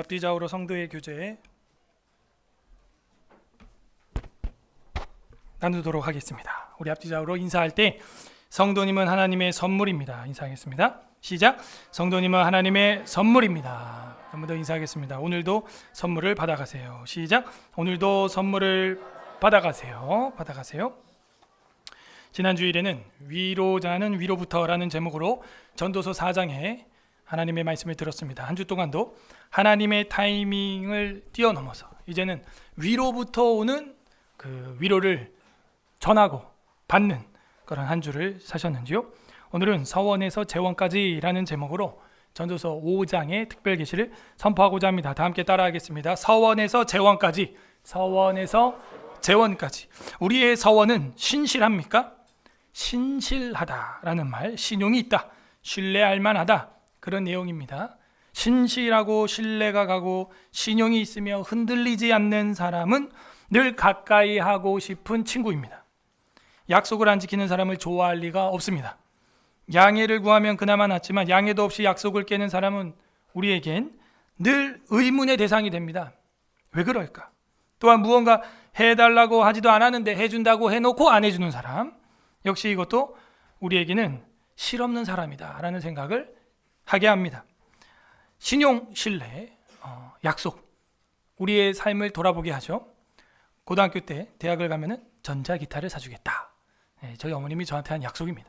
앞뒤 좌우로 성도의 교제 나누도록 하겠습니다. 우리 앞뒤 좌우로 인사할 때 성도님은 하나님의 선물입니다. 인사하겠습니다. 시작. 성도님은 하나님의 선물입니다. 한 번 더 인사하겠습니다. 오늘도 선물을 받아가세요. 시작. 오늘도 선물을 받아가세요. 지난 주일에는 위로자는 위로부터라는 제목으로 전도서 4장에 하나님의 말씀을 들었습니다. 한 주 동안도 하나님의 타이밍을 뛰어넘어서 이제는 위로부터 오는 그 위로를 전하고 받는 그런 한 주를 사셨는지요? 오늘은 서원에서 재원까지라는 제목으로 전도서 5장의 특별 계시를 선포하고자 합니다. 다 함께 따라하겠습니다. 서원에서 재원까지, 서원에서 재원까지. 우리의 서원은 신실합니까? 신실하다라는 말, 신용이 있다, 신뢰할 만하다, 그런 내용입니다. 신실하고 신뢰가 가고 신용이 있으며 흔들리지 않는 사람은 늘 가까이 하고 싶은 친구입니다. 약속을 안 지키는 사람을 좋아할 리가 없습니다. 양해를 구하면 그나마 낫지만 양해도 없이 약속을 깨는 사람은 우리에겐 늘 의문의 대상이 됩니다. 왜 그럴까? 또한 무언가 해달라고 하지도 않았는데 해준다고 해놓고 안 해주는 사람, 역시 이것도 우리에게는 실없는 사람이다 라는 생각을 하게 합니다. 신용, 신뢰, 약속, 우리의 삶을 돌아보게 하죠. 고등학교 때 대학을 가면은 전자기타를 사주겠다. 네, 저희 어머님이 저한테 한 약속입니다.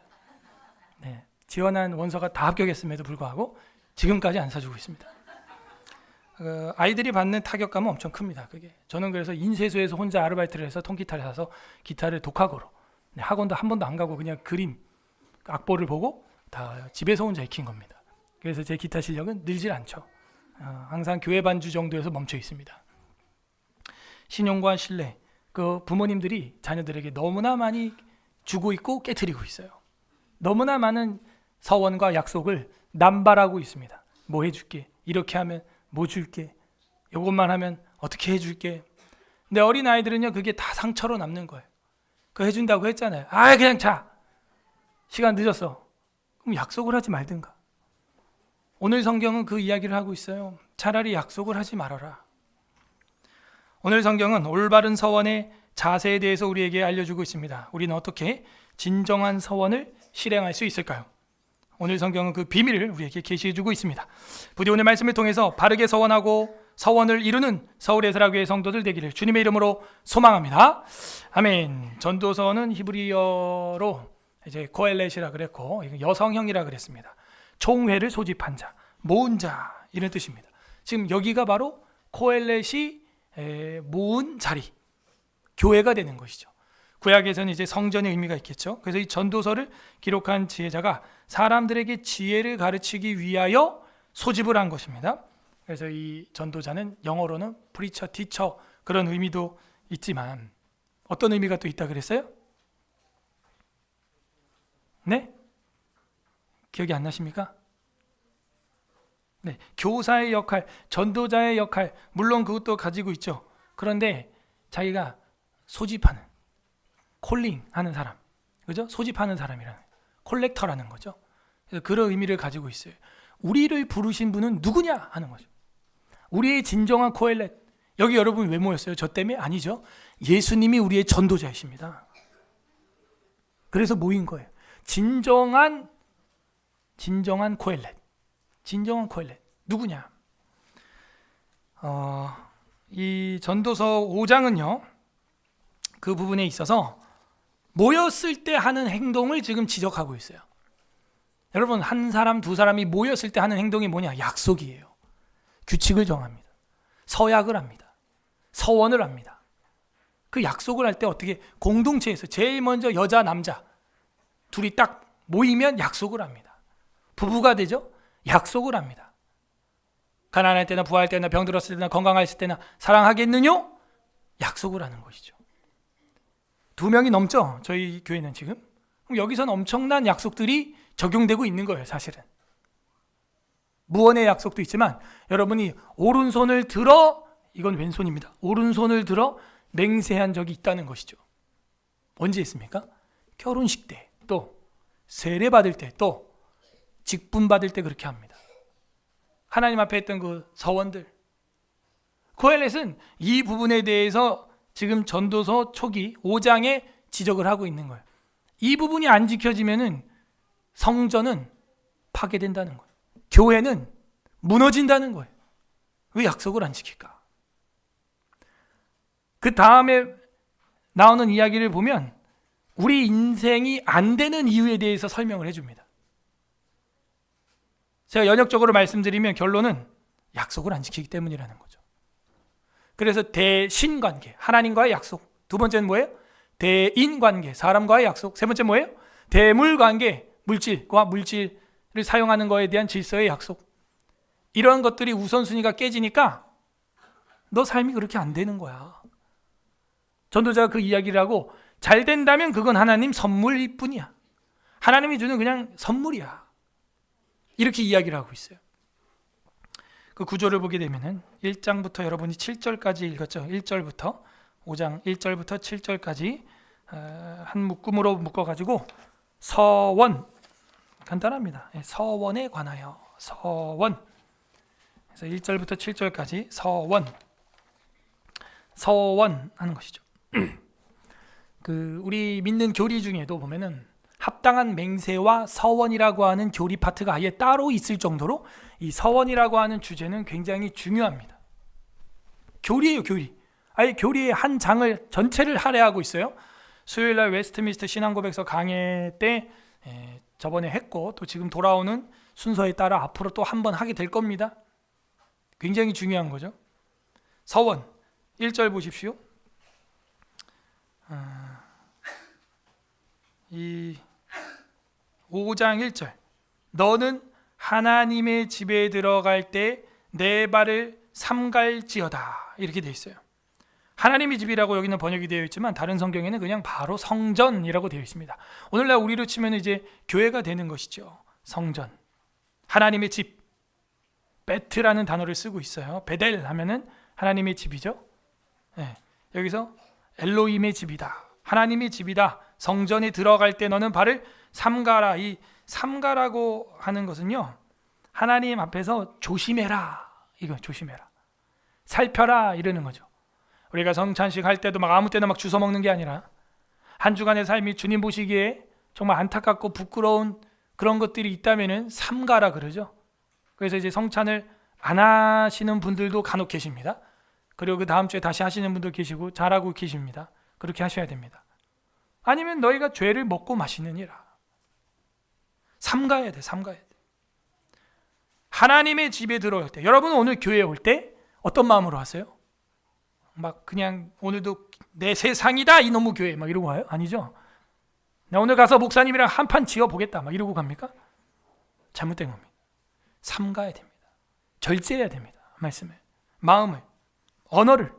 네, 지원한 원서가 다 합격했음에도 불구하고 지금까지 안 사주고 있습니다. 아이들이 받는 타격감은 엄청 큽니다. 그게 저는 그래서 인쇄소에서 혼자 아르바이트를 해서 통기타를 사서 기타를 독학으로, 네, 학원도 한 번도 안 가고 그냥 그림, 악보를 보고 다 집에서 혼자 익힌 겁니다. 그래서 제 기타 실력은 늘질 않죠. 항상 교회 반주 정도에서 멈춰 있습니다. 신용과 신뢰, 그 부모님들이 자녀들에게 너무나 많이 주고 있고 깨트리고 있어요. 너무나 많은 서원과 약속을 남발하고 있습니다. 뭐 해줄게, 이렇게 하면 뭐 줄게, 이것만 하면 어떻게 해줄게. 근데 어린 아이들은요, 그게 다 상처로 남는 거예요. 그거 해준다고 했잖아요. 아, 그냥 자, 시간 늦었어. 그럼 약속을 하지 말든가. 오늘 성경은 그 이야기를 하고 있어요. 차라리 약속을 하지 말아라. 오늘 성경은 올바른 서원의 자세에 대해서 우리에게 알려주고 있습니다. 우리는 어떻게 진정한 서원을 실행할 수 있을까요? 오늘 성경은 그 비밀을 우리에게 계시해주고 있습니다. 부디 오늘 말씀을 통해서 바르게 서원하고 서원을 이루는 서울의 사랑교회 성도들 되기를 주님의 이름으로 소망합니다. 아멘. 전도서는 히브리어로 이제 코엘렛이라 그랬고 여성형이라 그랬습니다. 총회를 소집한 자, 모은 자, 이런 뜻입니다. 지금 여기가 바로 코엘렛이 모은 자리, 교회가 되는 것이죠. 구약에서는 이제 성전의 의미가 있겠죠. 그래서 이 전도서를 기록한 지혜자가 사람들에게 지혜를 가르치기 위하여 소집을 한 것입니다. 그래서 이 전도자는 영어로는 프리처, 티처, 그런 의미도 있지만 어떤 의미가 또 있다 그랬어요? 네? 기억이 안 나십니까? 네, 교사의 역할, 전도자의 역할, 물론 그것도 가지고 있죠. 그런데 자기가 소집하는, 콜링하는 사람, 그죠? 소집하는 사람이라는, 콜렉터라는 거죠. 그래서 그런 의미를 가지고 있어요. 우리를 부르신 분은 누구냐 하는 거죠. 우리의 진정한 코엘렛. 여기 여러분 왜 모였어요? 저 때문에? 아니죠. 예수님이 우리의 전도자이십니다. 그래서 모인 거예요. 진정한 코엘렛. 진정한 코엘렛. 누구냐? 이 전도서 5장은요, 그 부분에 있어서 모였을 때 하는 행동을 지금 지적하고 있어요. 여러분, 한 사람, 두 사람이 모였을 때 하는 행동이 뭐냐? 약속이에요. 규칙을 정합니다. 서약을 합니다. 서원을 합니다. 그 약속을 할 때 어떻게 공동체에서 제일 먼저 여자, 남자 둘이 딱 모이면 약속을 합니다. 부부가 되죠? 약속을 합니다. 가난할 때나 부할 때나 병들었을 때나 건강했을 때나 사랑하겠느냐? 약속을 하는 것이죠. 2명이 넘죠? 저희 교회는 지금. 그럼 여기서는 엄청난 약속들이 적용되고 있는 거예요, 사실은. 무언의 약속도 있지만 여러분이 오른손을 들어, 이건 왼손입니다. 오른손을 들어 맹세한 적이 있다는 것이죠. 언제 했습니까? 결혼식 때, 또 세례 받을 때, 또 직분 받을 때 그렇게 합니다. 하나님 앞에 했던 그 서원들, 코헬렛은 이 부분에 대해서 지금 전도서 초기 5장에 지적을 하고 있는 거예요. 이 부분이 안 지켜지면은 성전은 파괴된다는 거예요. 교회는 무너진다는 거예요. 왜 약속을 안 지킬까? 그 다음에 나오는 이야기를 보면 우리 인생이 안 되는 이유에 대해서 설명을 해줍니다. 제가 연역적으로 말씀드리면 결론은 약속을 안 지키기 때문이라는 거죠. 그래서 대신관계, 하나님과의 약속. 두 번째는 뭐예요? 대인관계, 사람과의 약속. 세 번째 뭐예요? 대물관계, 물질과 물질을 사용하는 거에 대한 질서의 약속. 이런 것들이 우선순위가 깨지니까 너 삶이 그렇게 안 되는 거야. 전도자가 그 이야기를 하고 잘 된다면 그건 하나님 선물일 뿐이야. 하나님이 주는 그냥 선물이야. 이렇게 이야기를 하고 있어요. 그 구조를 보게 되면은 1장부터 여러분이 7절까지 읽었죠. 1절부터 5장 1절부터 7절까지 한 묶음으로 묶어가지고 서원, 간단합니다. 서원에 관하여 서원. 그래서 1절부터 7절까지 서원 하는 것이죠. 그 우리 믿는 교리 중에도 보면은 합당한 맹세와 서원이라고 하는 교리 파트가 아예 따로 있을 정도로 이 서원이라고 하는 주제는 굉장히 중요합니다. 교리예요, 교리. 아예 교리의 한 장을 전체를 할애하고 있어요. 수요일날 웨스트민스터 신앙고백서 강해 때 저번에 했고 또 지금 돌아오는 순서에 따라 앞으로 또 한 번 하게 될 겁니다. 굉장히 중요한 거죠. 서원 1절 보십시오. 이 5장 1절 너는 하나님의 집에 들어갈 때 내 발을 삼갈지어다 이렇게 되어 있어요. 하나님의 집이라고 여기는 번역이 되어 있지만 다른 성경에는 그냥 바로 성전이라고 되어 있습니다. 오늘날 우리로 치면 이제 교회가 되는 것이죠. 성전, 하나님의 집, 베트라는 단어를 쓰고 있어요. 베델 하면은 하나님의 집이죠. 네, 여기서 엘로힘의 집이다, 하나님의 집이다. 성전에 들어갈 때 너는 발을 삼가라. 이 삼가라고 하는 것은요, 하나님 앞에서 조심해라, 이거 조심해라, 살펴라 이러는 거죠. 우리가 성찬식 할 때도 막 아무 때나 막 주워 먹는 게 아니라 한 주간의 삶이 주님 보시기에 정말 안타깝고 부끄러운 그런 것들이 있다면은 삼가라 그러죠. 그래서 이제 성찬을 안 하시는 분들도 간혹 계십니다. 그리고 그 다음 주에 다시 하시는 분도 계시고 잘하고 계십니다. 그렇게 하셔야 됩니다. 아니면 너희가 죄를 먹고 마시느니라. 삼가야 돼, 삼가야 돼. 하나님의 집에 들어올 때, 여러분 오늘 교회에 올 때 어떤 마음으로 하세요? 막 그냥 오늘도 내 세상이다 이놈의 교회 막 이러고 와요? 아니죠. 나 오늘 가서 목사님이랑 한판 지어보겠다 막 이러고 갑니까? 잘못된 겁니다. 삼가야 됩니다. 절제해야 됩니다. 말씀을, 마음을, 언어를.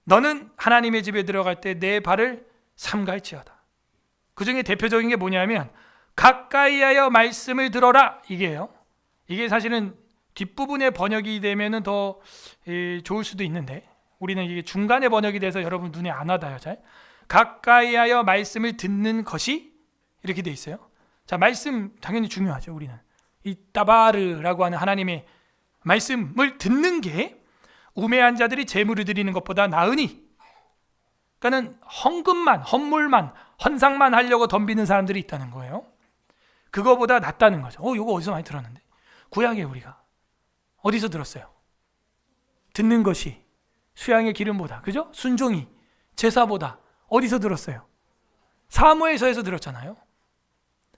너는 하나님의 집에 들어갈 때 내 발을 삼갈지어다. 그 중에 대표적인 게 뭐냐면 가까이하여 말씀을 들어라 이게요. 이게 사실은 뒷부분에 번역이 되면은 더 좋을 수도 있는데 우리는 이게 중간에 번역이 돼서 여러분 눈에 안 와닿아요. 잘 가까이하여 말씀을 듣는 것이 이렇게 돼 있어요. 자, 말씀 당연히 중요하죠. 우리는 이 따바르라고 하는 하나님의 말씀을 듣는 게 우매한 자들이 제물을 드리는 것보다 나으니, 그러니까는 헌금만, 헌물만, 헌상만 하려고 덤비는 사람들이 있다는 거예요. 그거보다 낫다는 거죠. 이거 어디서 많이 들었는데? 구약에 우리가 어디서 들었어요? 듣는 것이 수양의 기름보다, 그죠? 순종이 제사보다 어디서 들었어요? 사무엘서에서 들었잖아요.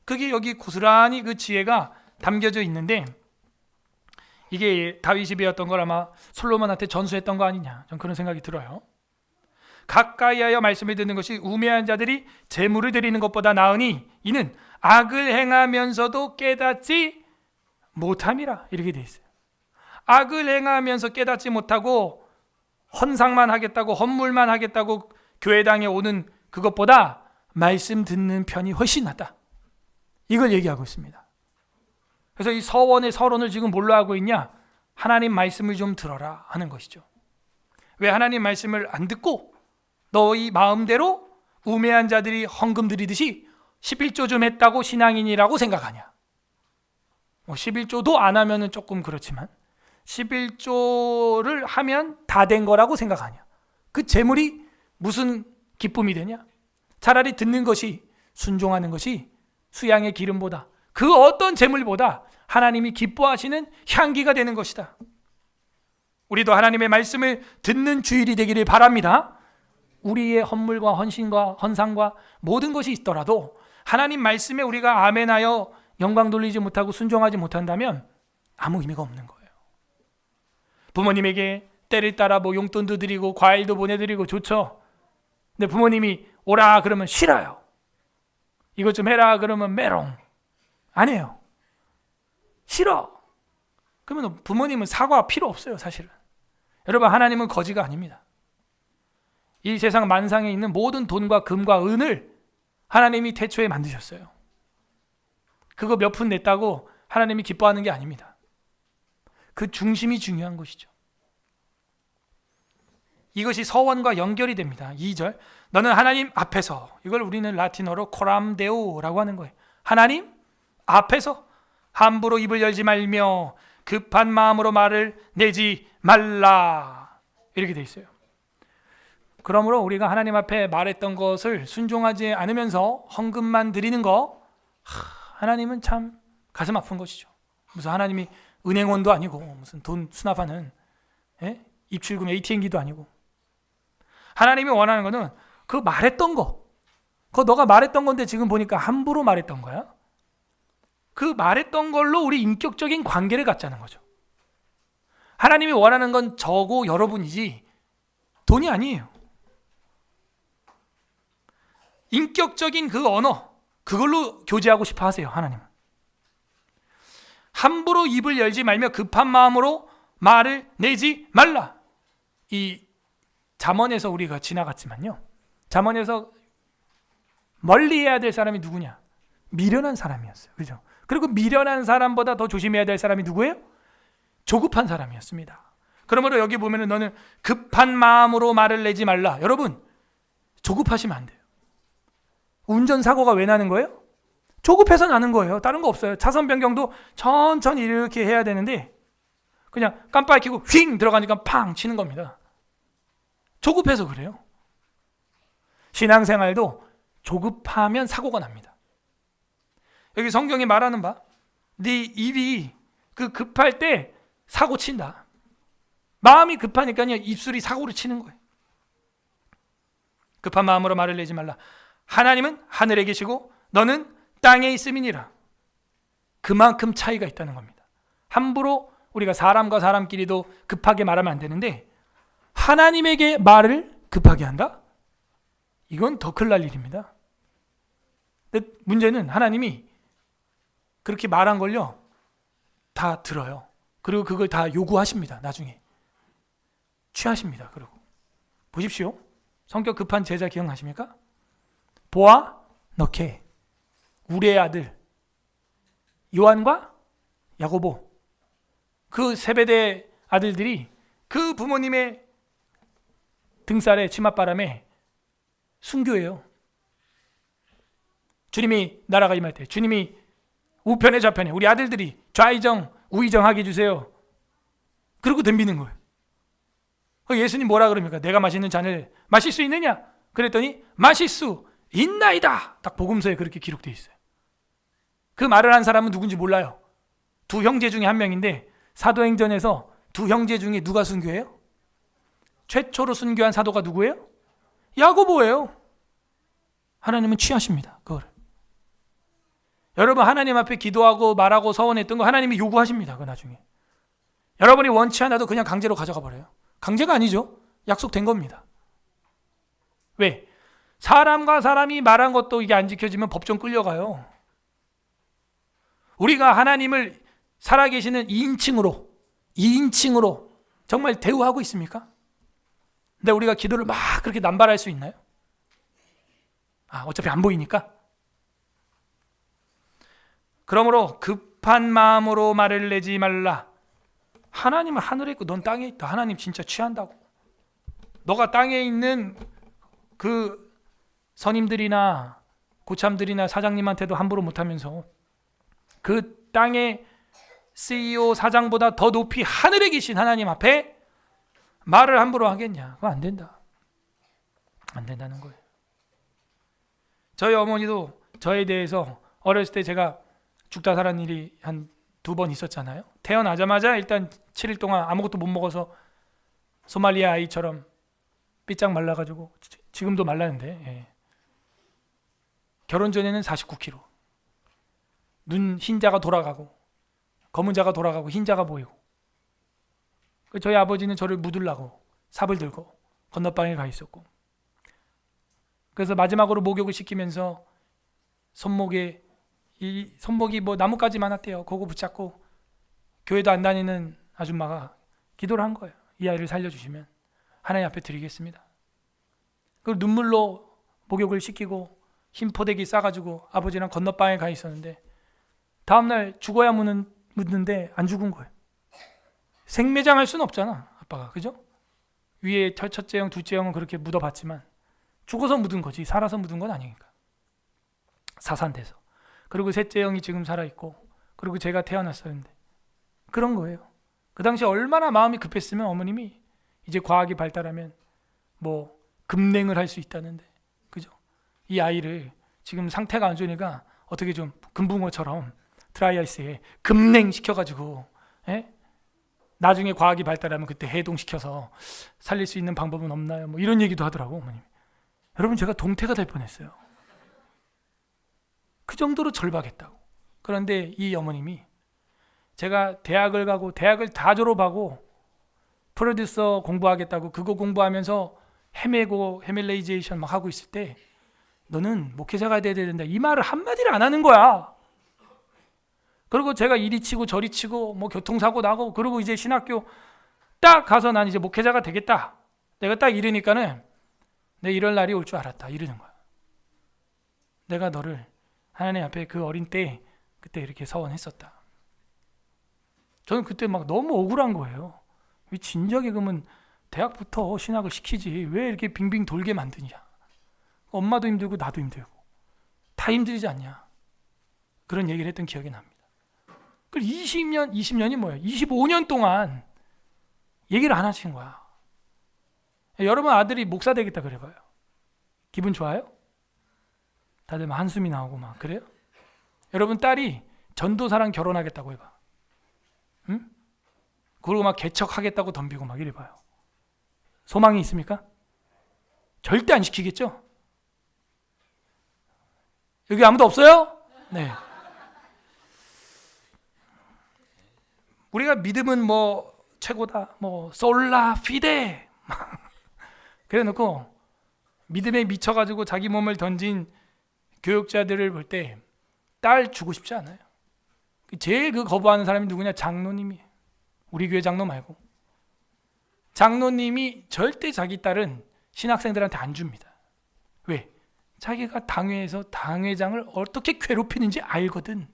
그게 여기 고스란히 그 지혜가 담겨져 있는데 이게 다윗이 배웠던 걸 아마 솔로몬한테 전수했던 거 아니냐, 전 그런 생각이 들어요. 가까이하여 말씀을 듣는 것이 우매한 자들이 제물을 드리는 것보다 나으니 이는 악을 행하면서도 깨닫지 못함이라 이렇게 돼 있어요. 악을 행하면서 깨닫지 못하고 헌상만 하겠다고, 헌물만 하겠다고 교회당에 오는 그것보다 말씀 듣는 편이 훨씬 낫다, 이걸 얘기하고 있습니다. 그래서 이 서원의 서론을 지금 뭘로 하고 있냐? 하나님 말씀을 좀 들어라 하는 것이죠. 왜 하나님 말씀을 안 듣고 너희 마음대로 우매한 자들이 헌금 드리듯이 11조 좀 했다고 신앙인이라고 생각하냐? 11조도 안 하면은 조금 그렇지만 11조를 하면 다 된 거라고 생각하냐? 그 재물이 무슨 기쁨이 되냐? 차라리 듣는 것이, 순종하는 것이 수양의 기름보다, 그 어떤 재물보다 하나님이 기뻐하시는 향기가 되는 것이다. 우리도 하나님의 말씀을 듣는 주일이 되기를 바랍니다. 우리의 헌물과 헌신과 헌상과 모든 것이 있더라도 하나님 말씀에 우리가 아멘하여 영광 돌리지 못하고 순종하지 못한다면 아무 의미가 없는 거예요. 부모님에게 때를 따라 뭐 용돈도 드리고 과일도 보내드리고 좋죠. 근데 부모님이 오라 그러면 싫어요. 이것 좀 해라 그러면 메롱. 안 해요. 싫어. 그러면 부모님은 사과 필요 없어요, 사실은. 여러분, 하나님은 거지가 아닙니다. 이 세상 만상에 있는 모든 돈과 금과 은을 하나님이 태초에 만드셨어요. 그거 몇 푼 냈다고 하나님이 기뻐하는 게 아닙니다. 그 중심이 중요한 것이죠. 이것이 서원과 연결이 됩니다. 2절, 너는 하나님 앞에서, 이걸 우리는 라틴어로 코람데오라고 하는 거예요. 하나님 앞에서 함부로 입을 열지 말며 급한 마음으로 말을 내지 말라, 이렇게 돼 있어요. 그러므로 우리가 하나님 앞에 말했던 것을 순종하지 않으면서 헌금만 드리는 거, 하나님은 참 가슴 아픈 것이죠. 무슨 하나님이 은행원도 아니고 무슨 돈 수납하는 입출금 ATM기도 아니고, 하나님이 원하는 거는 그 말했던 거, 그거 너가 말했던 건데 지금 보니까 함부로 말했던 거야. 그 말했던 걸로 우리 인격적인 관계를 갖자는 거죠. 하나님이 원하는 건 저고 여러분이지 돈이 아니에요. 인격적인 그 언어, 그걸로 교제하고 싶어 하세요. 하나님은 함부로 입을 열지 말며 급한 마음으로 말을 내지 말라. 이 잠언에서 우리가 지나갔지만요, 잠언에서 멀리해야 될 사람이 누구냐? 미련한 사람이었어요. 그죠? 그리고 미련한 사람보다 더 조심해야 될 사람이 누구예요? 조급한 사람이었습니다. 그러므로 여기 보면은 너는 급한 마음으로 말을 내지 말라. 여러분, 조급하시면 안 돼요. 운전사고가 왜 나는 거예요? 조급해서 나는 거예요. 다른 거 없어요. 차선 변경도 천천히 이렇게 해야 되는데 그냥 깜빡이 켜고 휙 들어가니까 팡 치는 겁니다. 조급해서 그래요. 신앙생활도 조급하면 사고가 납니다. 여기 성경이 말하는 바, 네 입이 그 급할 때 사고 친다. 마음이 급하니까요, 입술이 사고를 치는 거예요. 급한 마음으로 말을 내지 말라. 하나님은 하늘에 계시고 너는 땅에 있음이니라. 그만큼 차이가 있다는 겁니다. 함부로 우리가 사람과 사람끼리도 급하게 말하면 안 되는데, 하나님에게 말을 급하게 한다? 이건 더 큰일 날 일입니다. 근데 문제는 하나님이 그렇게 말한 걸요, 다 들어요. 그리고 그걸 다 요구하십니다. 나중에 취하십니다. 그리고 보십시오. 성격 급한 제자 기억나십니까? 보아 너케, 우레의 아들 요한과 야고보, 그 세베대 아들들이 그 부모님의 등살에 치맛바람에 순교해요. 주님이 나라가 임할 때, 주님이 우편에 좌편에 우리 아들들이 좌의정 우의정하게 해주세요. 그러고 덤비는 거예요. 예수님 뭐라 그럽니까? 내가 마시는 잔을 마실 수 있느냐? 그랬더니 마실 수 있나이다. 딱 복음서에 그렇게 기록되어 있어요. 그 말을 한 사람은 누군지 몰라요. 두 형제 중에 한 명인데, 사도행전에서 두 형제 중에 누가 순교해요? 최초로 순교한 사도가 누구예요? 야고보예요. 하나님은 취하십니다. 그거를. 여러분, 하나님 앞에 기도하고 말하고 서원했던 거 하나님이 요구하십니다. 그 나중에 여러분이 원치 않아도 그냥 강제로 가져가 버려요. 강제가 아니죠. 약속된 겁니다. 왜? 사람과 사람이 말한 것도 이게 안 지켜지면 법정 끌려가요. 우리가 하나님을 살아계시는 2인칭으로 정말 대우하고 있습니까? 근데 우리가 기도를 막 그렇게 남발할 수 있나요? 어차피 안 보이니까. 그러므로 급한 마음으로 말을 내지 말라. 하나님은 하늘에 있고 넌 땅에 있다. 하나님 진짜 취한다고. 너가 땅에 있는 그 선임들이나 고참들이나 사장님한테도 함부로 못하면서 그 땅에 CEO 사장보다 더 높이 하늘에 계신 하나님 앞에 말을 함부로 하겠냐? 그거 안 된다. 안 된다는 거예요. 저희 어머니도 저에 대해서 어렸을 때 제가 죽다 살았는 일이 한 2번 있었잖아요. 태어나자마자 일단 7일 동안 아무것도 못 먹어서 소말리아 아이처럼 삐짝 말라가지고 지금도 말라는데, 예. 결혼 전에는 49kg, 눈 흰자가 돌아가고 검은 자가 돌아가고 흰자가 보이고, 저희 아버지는 저를 묻으려고 삽을 들고 건너방에 가 있었고, 그래서 마지막으로 목욕을 시키면서 손목이 뭐 나뭇가지 많았대요. 그거 붙잡고 교회도 안 다니는 아줌마가 기도를 한 거예요. 이 아이를 살려주시면 하나님 앞에 드리겠습니다. 그리고 눈물로 목욕을 시키고 흰 포대기 싸가지고 아버지랑 건너방에 가 있었는데, 다음날 죽어야 묻는데 안 죽은 거예요. 생매장할 수는 없잖아, 아빠가. 그죠? 위에 첫째 형, 둘째 형은 그렇게 묻어봤지만 죽어서 묻은 거지 살아서 묻은 건 아니니까. 사산돼서. 그리고 셋째 형이 지금 살아있고, 그리고 제가 태어났었는데 그런 거예요. 그 당시 얼마나 마음이 급했으면 어머님이 이제 과학이 발달하면 뭐 급냉을 할 수 있다는데, 그죠? 이 아이를 지금 상태가 안 좋으니까 어떻게 좀 금붕어처럼 드라이아이스에 급냉 시켜가지고, 예? 나중에 과학이 발달하면 그때 해동시켜서 살릴 수 있는 방법은 없나요? 뭐 이런 얘기도 하더라고, 어머님. 여러분, 제가 동태가 될 뻔했어요. 그 정도로 절박했다고. 그런데 이 어머님이 제가 대학을 가고 대학을 다 졸업하고 프로듀서 공부하겠다고 그거 공부하면서 헤밀레이제이션 막 하고 있을 때, 너는 목회자가 돼야 된다, 이 말을 한마디를 안 하는 거야. 그리고 제가 이리 치고 저리 치고 뭐 교통사고 나고, 그리고 이제 신학교 딱 가서 난 이제 목회자가 되겠다, 내가 딱 이러니까는 내 이럴 날이 올 줄 알았다, 이러는 거야. 내가 너를 하나님 앞에 그 어린 때 그때 이렇게 서원했었다. 저는 그때 막 너무 억울한 거예요. 왜 진작에 그러면 대학부터 신학을 시키지, 왜 이렇게 빙빙 돌게 만드냐. 엄마도 힘들고 나도 힘들고 다 힘들지 않냐. 그런 얘기를 했던 기억이 납니다. 그 20년이 뭐예요? 25년 동안 얘기를 안 하신 거야. 여러분 아들이 목사 되겠다 그래봐요. 기분 좋아요? 다들 막 한숨이 나오고 막 그래요? 여러분 딸이 전도사랑 결혼하겠다고 해봐. 응? 그리고 막 개척하겠다고 덤비고 막 이래봐요. 소망이 있습니까? 절대 안 시키겠죠? 여기 아무도 없어요? 네. 우리가 믿음은 뭐 최고다, 뭐 솔라 피데 그래 놓고 믿음에 미쳐가지고 자기 몸을 던진 교육자들을 볼 때 딸 주고 싶지 않아요. 제일 그 거부하는 사람이 누구냐? 장로님이. 우리 교회 장로 말고 장로님이 절대 자기 딸은 신학생들한테 안 줍니다. 왜? 자기가 당회에서 당회장을 어떻게 괴롭히는지 알거든.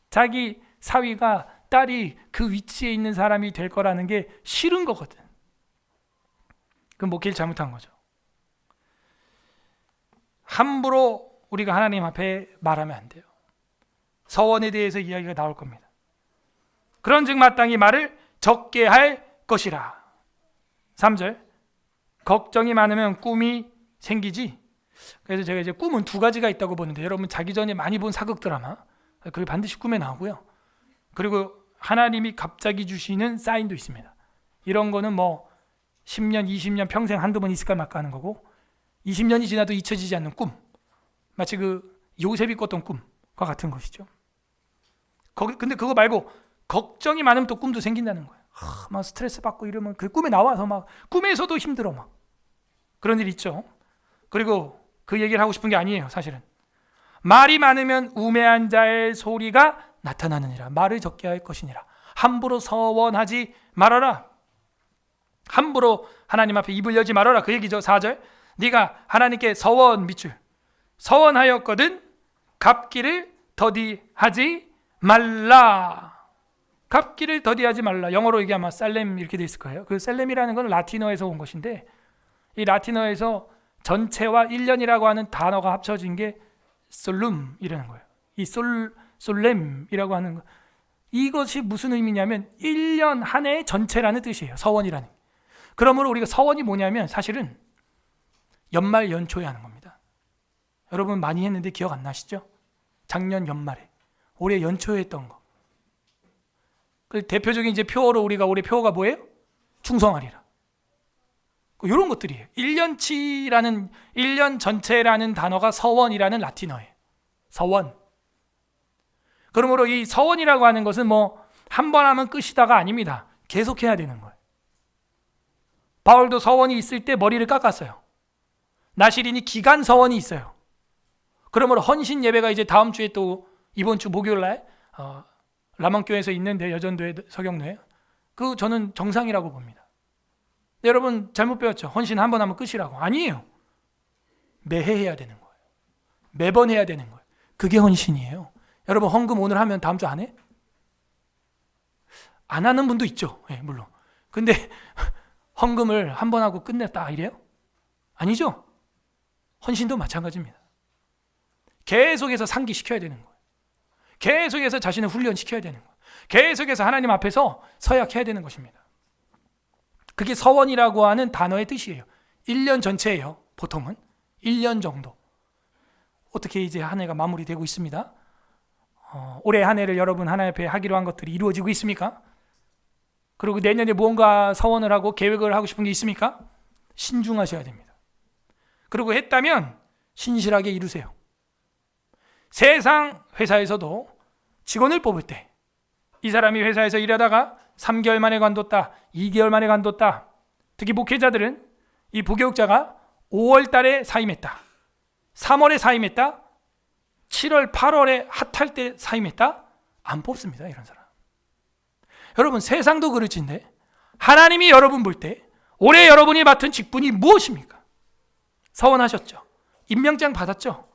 자기 사위가 딸이 그 위치에 있는 사람이 될 거라는 게 싫은 거거든. 그럼 목회를 잘못한 거죠. 함부로 우리가 하나님 앞에 말하면 안 돼요. 서원에 대해서 이야기가 나올 겁니다. 그런즉 마땅히 말을 적게 할 것이라. 3절, 걱정이 많으면 꿈이 생기지. 그래서 제가 이제 꿈은 2가지가 있다고 보는데, 여러분 자기 전에 많이 본 사극 드라마 그게 반드시 꿈에 나오고요. 그리고 하나님이 갑자기 주시는 사인도 있습니다. 이런 거는 뭐 10년, 20년 평생 한두 번 있을까 말까 하는 거고, 20년이 지나도 잊혀지지 않는 꿈, 마치 그 요셉이 꿨던 꿈과 같은 것이죠. 근데 그거 말고 걱정이 많으면 또 꿈도 생긴다는 거예요. 막 스트레스 받고 이러면 그 꿈에 나와서 막 꿈에서도 힘들어 막 그런 일 있죠. 그리고 그 얘기를 하고 싶은 게 아니에요. 사실은 말이 많으면 우매한 자의 소리가 나타나느니라. 말을 적게 할 것이니라. 함부로 서원하지 말아라. 함부로 하나님 앞에 입을 열지 말아라. 그 얘기죠. 4절, 네가 하나님께 서원 밑줄 서원하였거든 갚기를 더디하지 말라. 갚기를 더디하지 말라. 영어로 이게 아마 살렘 이렇게 돼 있을 거예요. 그 살렘이라는 건 라틴어에서 온 것인데, 이 라틴어에서 전체와 1년이라고 하는 단어가 합쳐진 게 솔룸이라는 거예요. 이 솔렘이라고 하는 거. 이것이 무슨 의미냐면 1년 한 해 전체라는 뜻이에요. 서원이라는. 그러므로 우리가 서원이 뭐냐면 사실은 연말 연초에 하는 겁니다. 여러분 많이 했는데 기억 안 나시죠? 작년 연말에, 올해 연초에 했던 거. 그 대표적인 이제 표어로 우리가 올해 표어가 뭐예요? 충성하리라. 이런 것들이에요. 1년치라는 1년 전체라는 단어가 서원이라는 라틴어예요. 서원. 그러므로 이 서원이라고 하는 것은 뭐 한 번 하면 끝이다가 아닙니다. 계속해야 되는 거예요. 바울도 서원이 있을 때 머리를 깎았어요. 나시린이 기간 서원이 있어요. 그러므로 헌신 예배가 이제 다음 주에 또 이번 주 목요일 날 라망교회에서 있는데 여전도회 서경로에 그 저는 정상이라고 봅니다. 여러분 잘못 배웠죠? 헌신 한 번 하면 끝이라고. 아니에요. 매해 해야 되는 거예요. 매번 해야 되는 거예요. 그게 헌신이에요. 여러분 헌금 오늘 하면 다음 주 안 해? 안 하는 분도 있죠. 네, 물론. 근데 헌금을 한 번 하고 끝냈다 이래요? 아니죠. 헌신도 마찬가지입니다. 계속해서 상기시켜야 되는 거예요. 계속해서 자신을 훈련시켜야 되는 거예요. 계속해서 하나님 앞에서 서약해야 되는 것입니다. 그게 서원이라고 하는 단어의 뜻이에요. 1년 전체예요. 보통은 1년 정도. 어떻게 이제 한 해가 마무리되고 있습니다. 올해 한 해를 여러분 하나님 앞에 하기로 한 것들이 이루어지고 있습니까? 그리고 내년에 무언가 서원을 하고 계획을 하고 싶은 게 있습니까? 신중하셔야 됩니다. 그리고 했다면 신실하게 이루세요. 세상 회사에서도 직원을 뽑을 때 이 사람이 회사에서 일하다가 3개월 만에 관뒀다, 2개월 만에 관뒀다. 특히 목회자들은 이 부교육자가 5월 달에 사임했다, 3월에 사임했다, 7월, 8월에 핫할 때 사임했다. 안 뽑습니다. 이런 사람. 여러분 세상도 그렇지인데 하나님이 여러분 볼 때 올해 여러분이 맡은 직분이 무엇입니까? 서원하셨죠? 임명장 받았죠?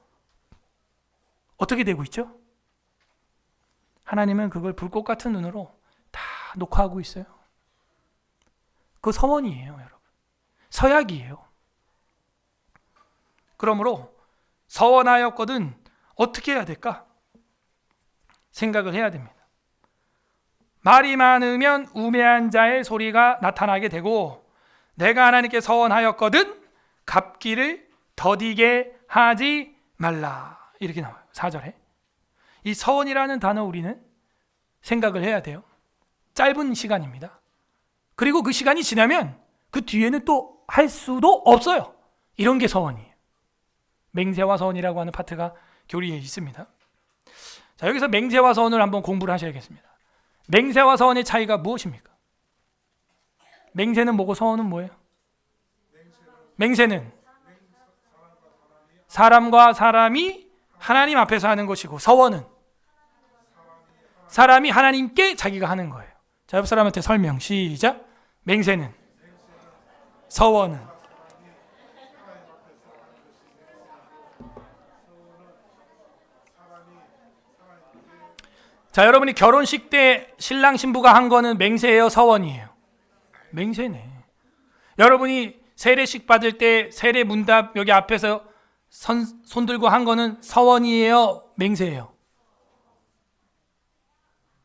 어떻게 되고 있죠? 하나님은 그걸 불꽃 같은 눈으로 다 녹화하고 있어요. 그 서원이에요, 여러분. 서약이에요. 그러므로 서원하였거든 어떻게 해야 될까? 생각을 해야 됩니다. 말이 많으면 우매한 자의 소리가 나타나게 되고 내가 하나님께 서원하였거든 갚기를 더디게 하지 말라. 이렇게 나와요. 4절에. 이 서원이라는 단어 우리는 생각을 해야 돼요. 짧은 시간입니다. 그리고 그 시간이 지나면 그 뒤에는 또 할 수도 없어요. 이런 게 서원이에요. 맹세와 서원이라고 하는 파트가 교리에 있습니다. 자, 여기서 맹세와 서원을 한번 공부를 하셔야겠습니다. 맹세와 서원의 차이가 무엇입니까? 맹세는 뭐고 서원은 뭐예요? 맹세는 사람과 사람이 하나님 앞에서 하는 것이고 서원은 사람이 하나님께 자기가 하는 거예요. 자, 옆 사람한테 설명 시작. 맹세는 서원은 자, 여러분이 결혼식 때 신랑 신부가 한 거는 맹세예요, 서원이에요? 맹세네. 여러분이 세례식 받을 때 세례 문답 여기 앞에서 손 들고 한 거는 서원이에요, 맹세예요?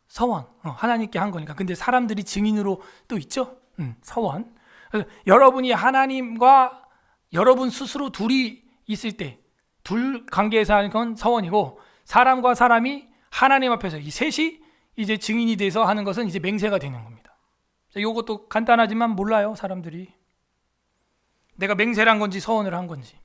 서원. 하나님께 한 거니까. 근데 사람들이 증인으로 또 있죠? 서원. 그래서 여러분이 하나님과 여러분 스스로 둘이 있을 때 둘 관계에서 하는 건 서원이고 사람과 사람이 하나님 앞에서 이 셋이 이제 증인이 돼서 하는 것은 이제 맹세가 되는 겁니다. 이것도 간단하지만 몰라요, 사람들이. 내가 맹세를 한 건지 서원을 한 건지.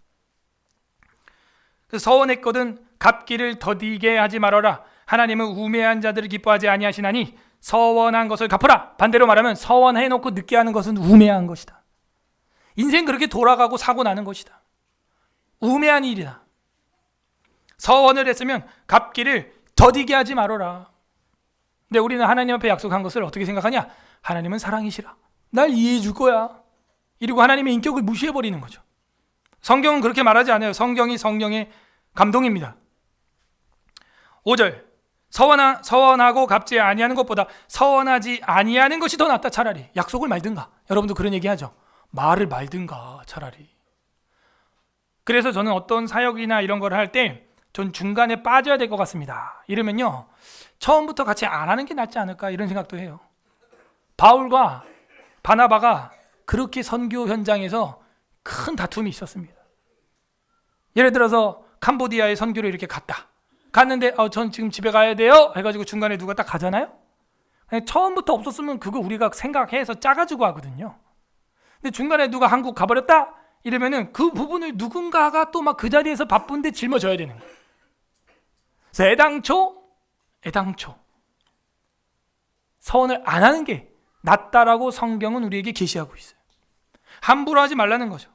그래서 서원했거든 갚기를 더디게 하지 말아라. 하나님은 우매한 자들을 기뻐하지 아니하시나니 서원한 것을 갚으라. 반대로 말하면 서원해놓고 늦게 하는 것은 우매한 것이다. 인생 그렇게 돌아가고 사고 나는 것이다. 우매한 일이다. 서원을 했으면 갚기를 더디게 하지 말아라. 근데 우리는 하나님 앞에 약속한 것을 어떻게 생각하냐? 하나님은 사랑이시라. 날 이해해 줄 거야. 이러고 하나님의 인격을 무시해버리는 거죠. 성경은 그렇게 말하지 않아요. 성경이 성령의 감동입니다. 5절 서원하고 갚지 아니하는 것보다 서원하지 아니하는 것이 더 낫다. 차라리 약속을 말든가. 여러분도 그런 얘기하죠. 말을 말든가 차라리. 그래서 저는 어떤 사역이나 이런 걸 할 때 전 중간에 빠져야 될 것 같습니다. 이러면요, 처음부터 같이 안 하는 게 낫지 않을까 이런 생각도 해요. 바울과 바나바가 그렇게 선교 현장에서 큰 다툼이 있었습니다. 예를 들어서 캄보디아에 선교를 이렇게 갔는데 전 지금 집에 가야 돼요 해가지고 중간에 누가 딱 가잖아요. 처음부터 없었으면 그거 우리가 생각해서 짜가지고 하거든요. 근데 중간에 누가 한국 가버렸다 이러면은 그 부분을 누군가가 또 막 그 자리에서 바쁜데 짊어져야 되는 거예요. 그래서 애당초 서원을 안 하는 게 낫다라고 성경은 우리에게 계시하고 있어요. 함부로 하지 말라는 거죠.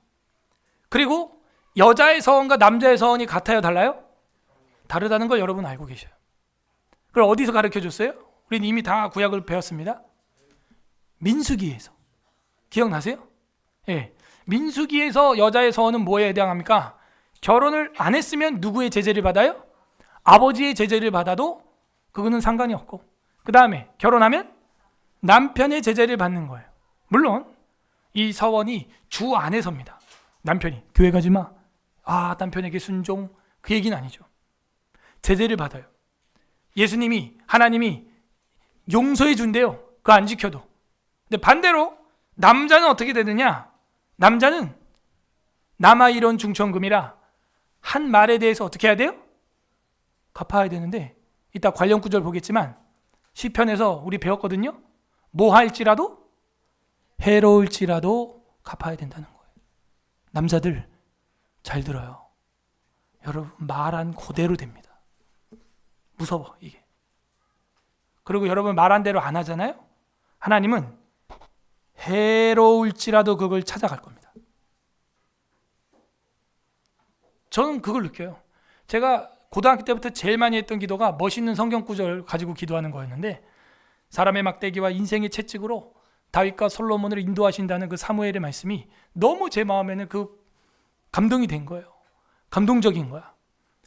그리고 여자의 서원과 남자의 서원이 같아요, 달라요? 다르다는 걸 여러분 알고 계셔요. 그걸 어디서 가르쳐 줬어요? 우리는 이미 다 구약을 배웠습니다. 민수기에서. 기억나세요? 예. 민수기에서 여자의 서원은 뭐에 해당합니까? 결혼을 안 했으면 누구의 제재를 받아요? 아버지의 제재를 받아도 그거는 상관이 없고, 그 다음에 결혼하면 남편의 제재를 받는 거예요. 물론 이 서원이 주 안에서입니다. 남편이 교회 가지 마, 남편에게 순종, 그 얘기는 아니죠. 제재를 받아요. 예수님이, 하나님이 용서해 준대요. 그거 안 지켜도. 근데 반대로 남자는 어떻게 되느냐? 남자는 남아 이런 중천금이라 한 말에 대해서 어떻게 해야 돼요? 갚아야 되는데, 이따 관련 구절 보겠지만 시편에서 우리 배웠거든요. 뭐 할지라도, 해로울지라도 갚아야 된다는 거예요. 남자들 잘 들어요. 여러분, 말한 그대로 됩니다. 무서워 이게. 그리고 여러분 말한 대로 안 하잖아요. 하나님은 해로울지라도 그걸 찾아갈 겁니다. 저는 그걸 느껴요. 제가 고등학교 때부터 제일 많이 했던 기도가 멋있는 성경 구절 가지고 기도하는 거였는데, 사람의 막대기와 인생의 채찍으로 다윗과 솔로몬을 인도하신다는 그 사무엘의 말씀이 너무 제 마음에는 그 감동이 된 거예요. 감동적인 거야.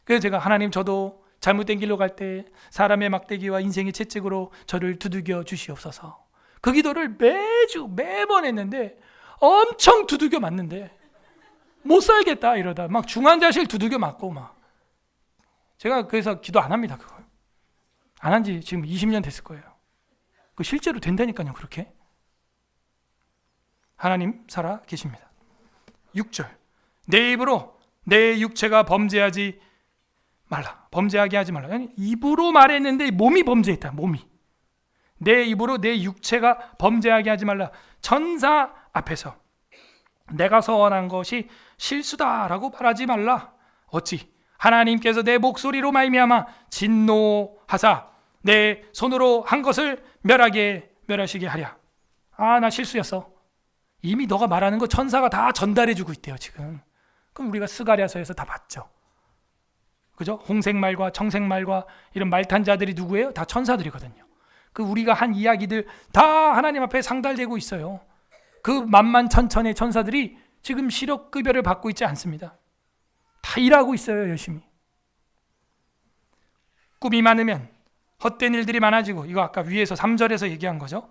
그래서 제가 하나님, 저도 잘못된 길로 갈 때 사람의 막대기와 인생의 채찍으로 저를 두들겨 주시옵소서. 그 기도를 매번 했는데 엄청 두들겨 맞는데 못 살겠다 이러다 막 중환자실 두들겨 맞고 막. 제가 그래서 기도 안 합니다. 그걸 안 한 지 지금 20년 됐을 거예요. 그 실제로 된다니까요. 그렇게 하나님 살아 계십니다. 6절, 내 입으로 내 육체가 범죄하게 하지 말라. 아니, 입으로 말했는데 몸이 범죄했다. 몸이. 내 입으로 내 육체가 범죄하게 하지 말라. 천사 앞에서 내가 서원한 것이 실수다라고 말하지 말라. 어찌 하나님께서 내 목소리로 말미암아 진노하사 내 손으로 한 것을 멸하시게 하랴. 나 실수였어. 이미 너가 말하는 거 천사가 다 전달해주고 있대요 지금. 그럼 우리가 스가랴서에서 다 봤죠. 그죠? 홍색말과 청색말과 이런 말탄자들이 누구예요? 다 천사들이거든요. 그 우리가 한 이야기들 다 하나님 앞에 상달되고 있어요. 그 만만천천의 천사들이 지금 실업급여를 받고 있지 않습니다. 다 일하고 있어요, 열심히. 꿈이 많으면 헛된 일들이 많아지고, 이거 아까 위에서 3절에서 얘기한 거죠.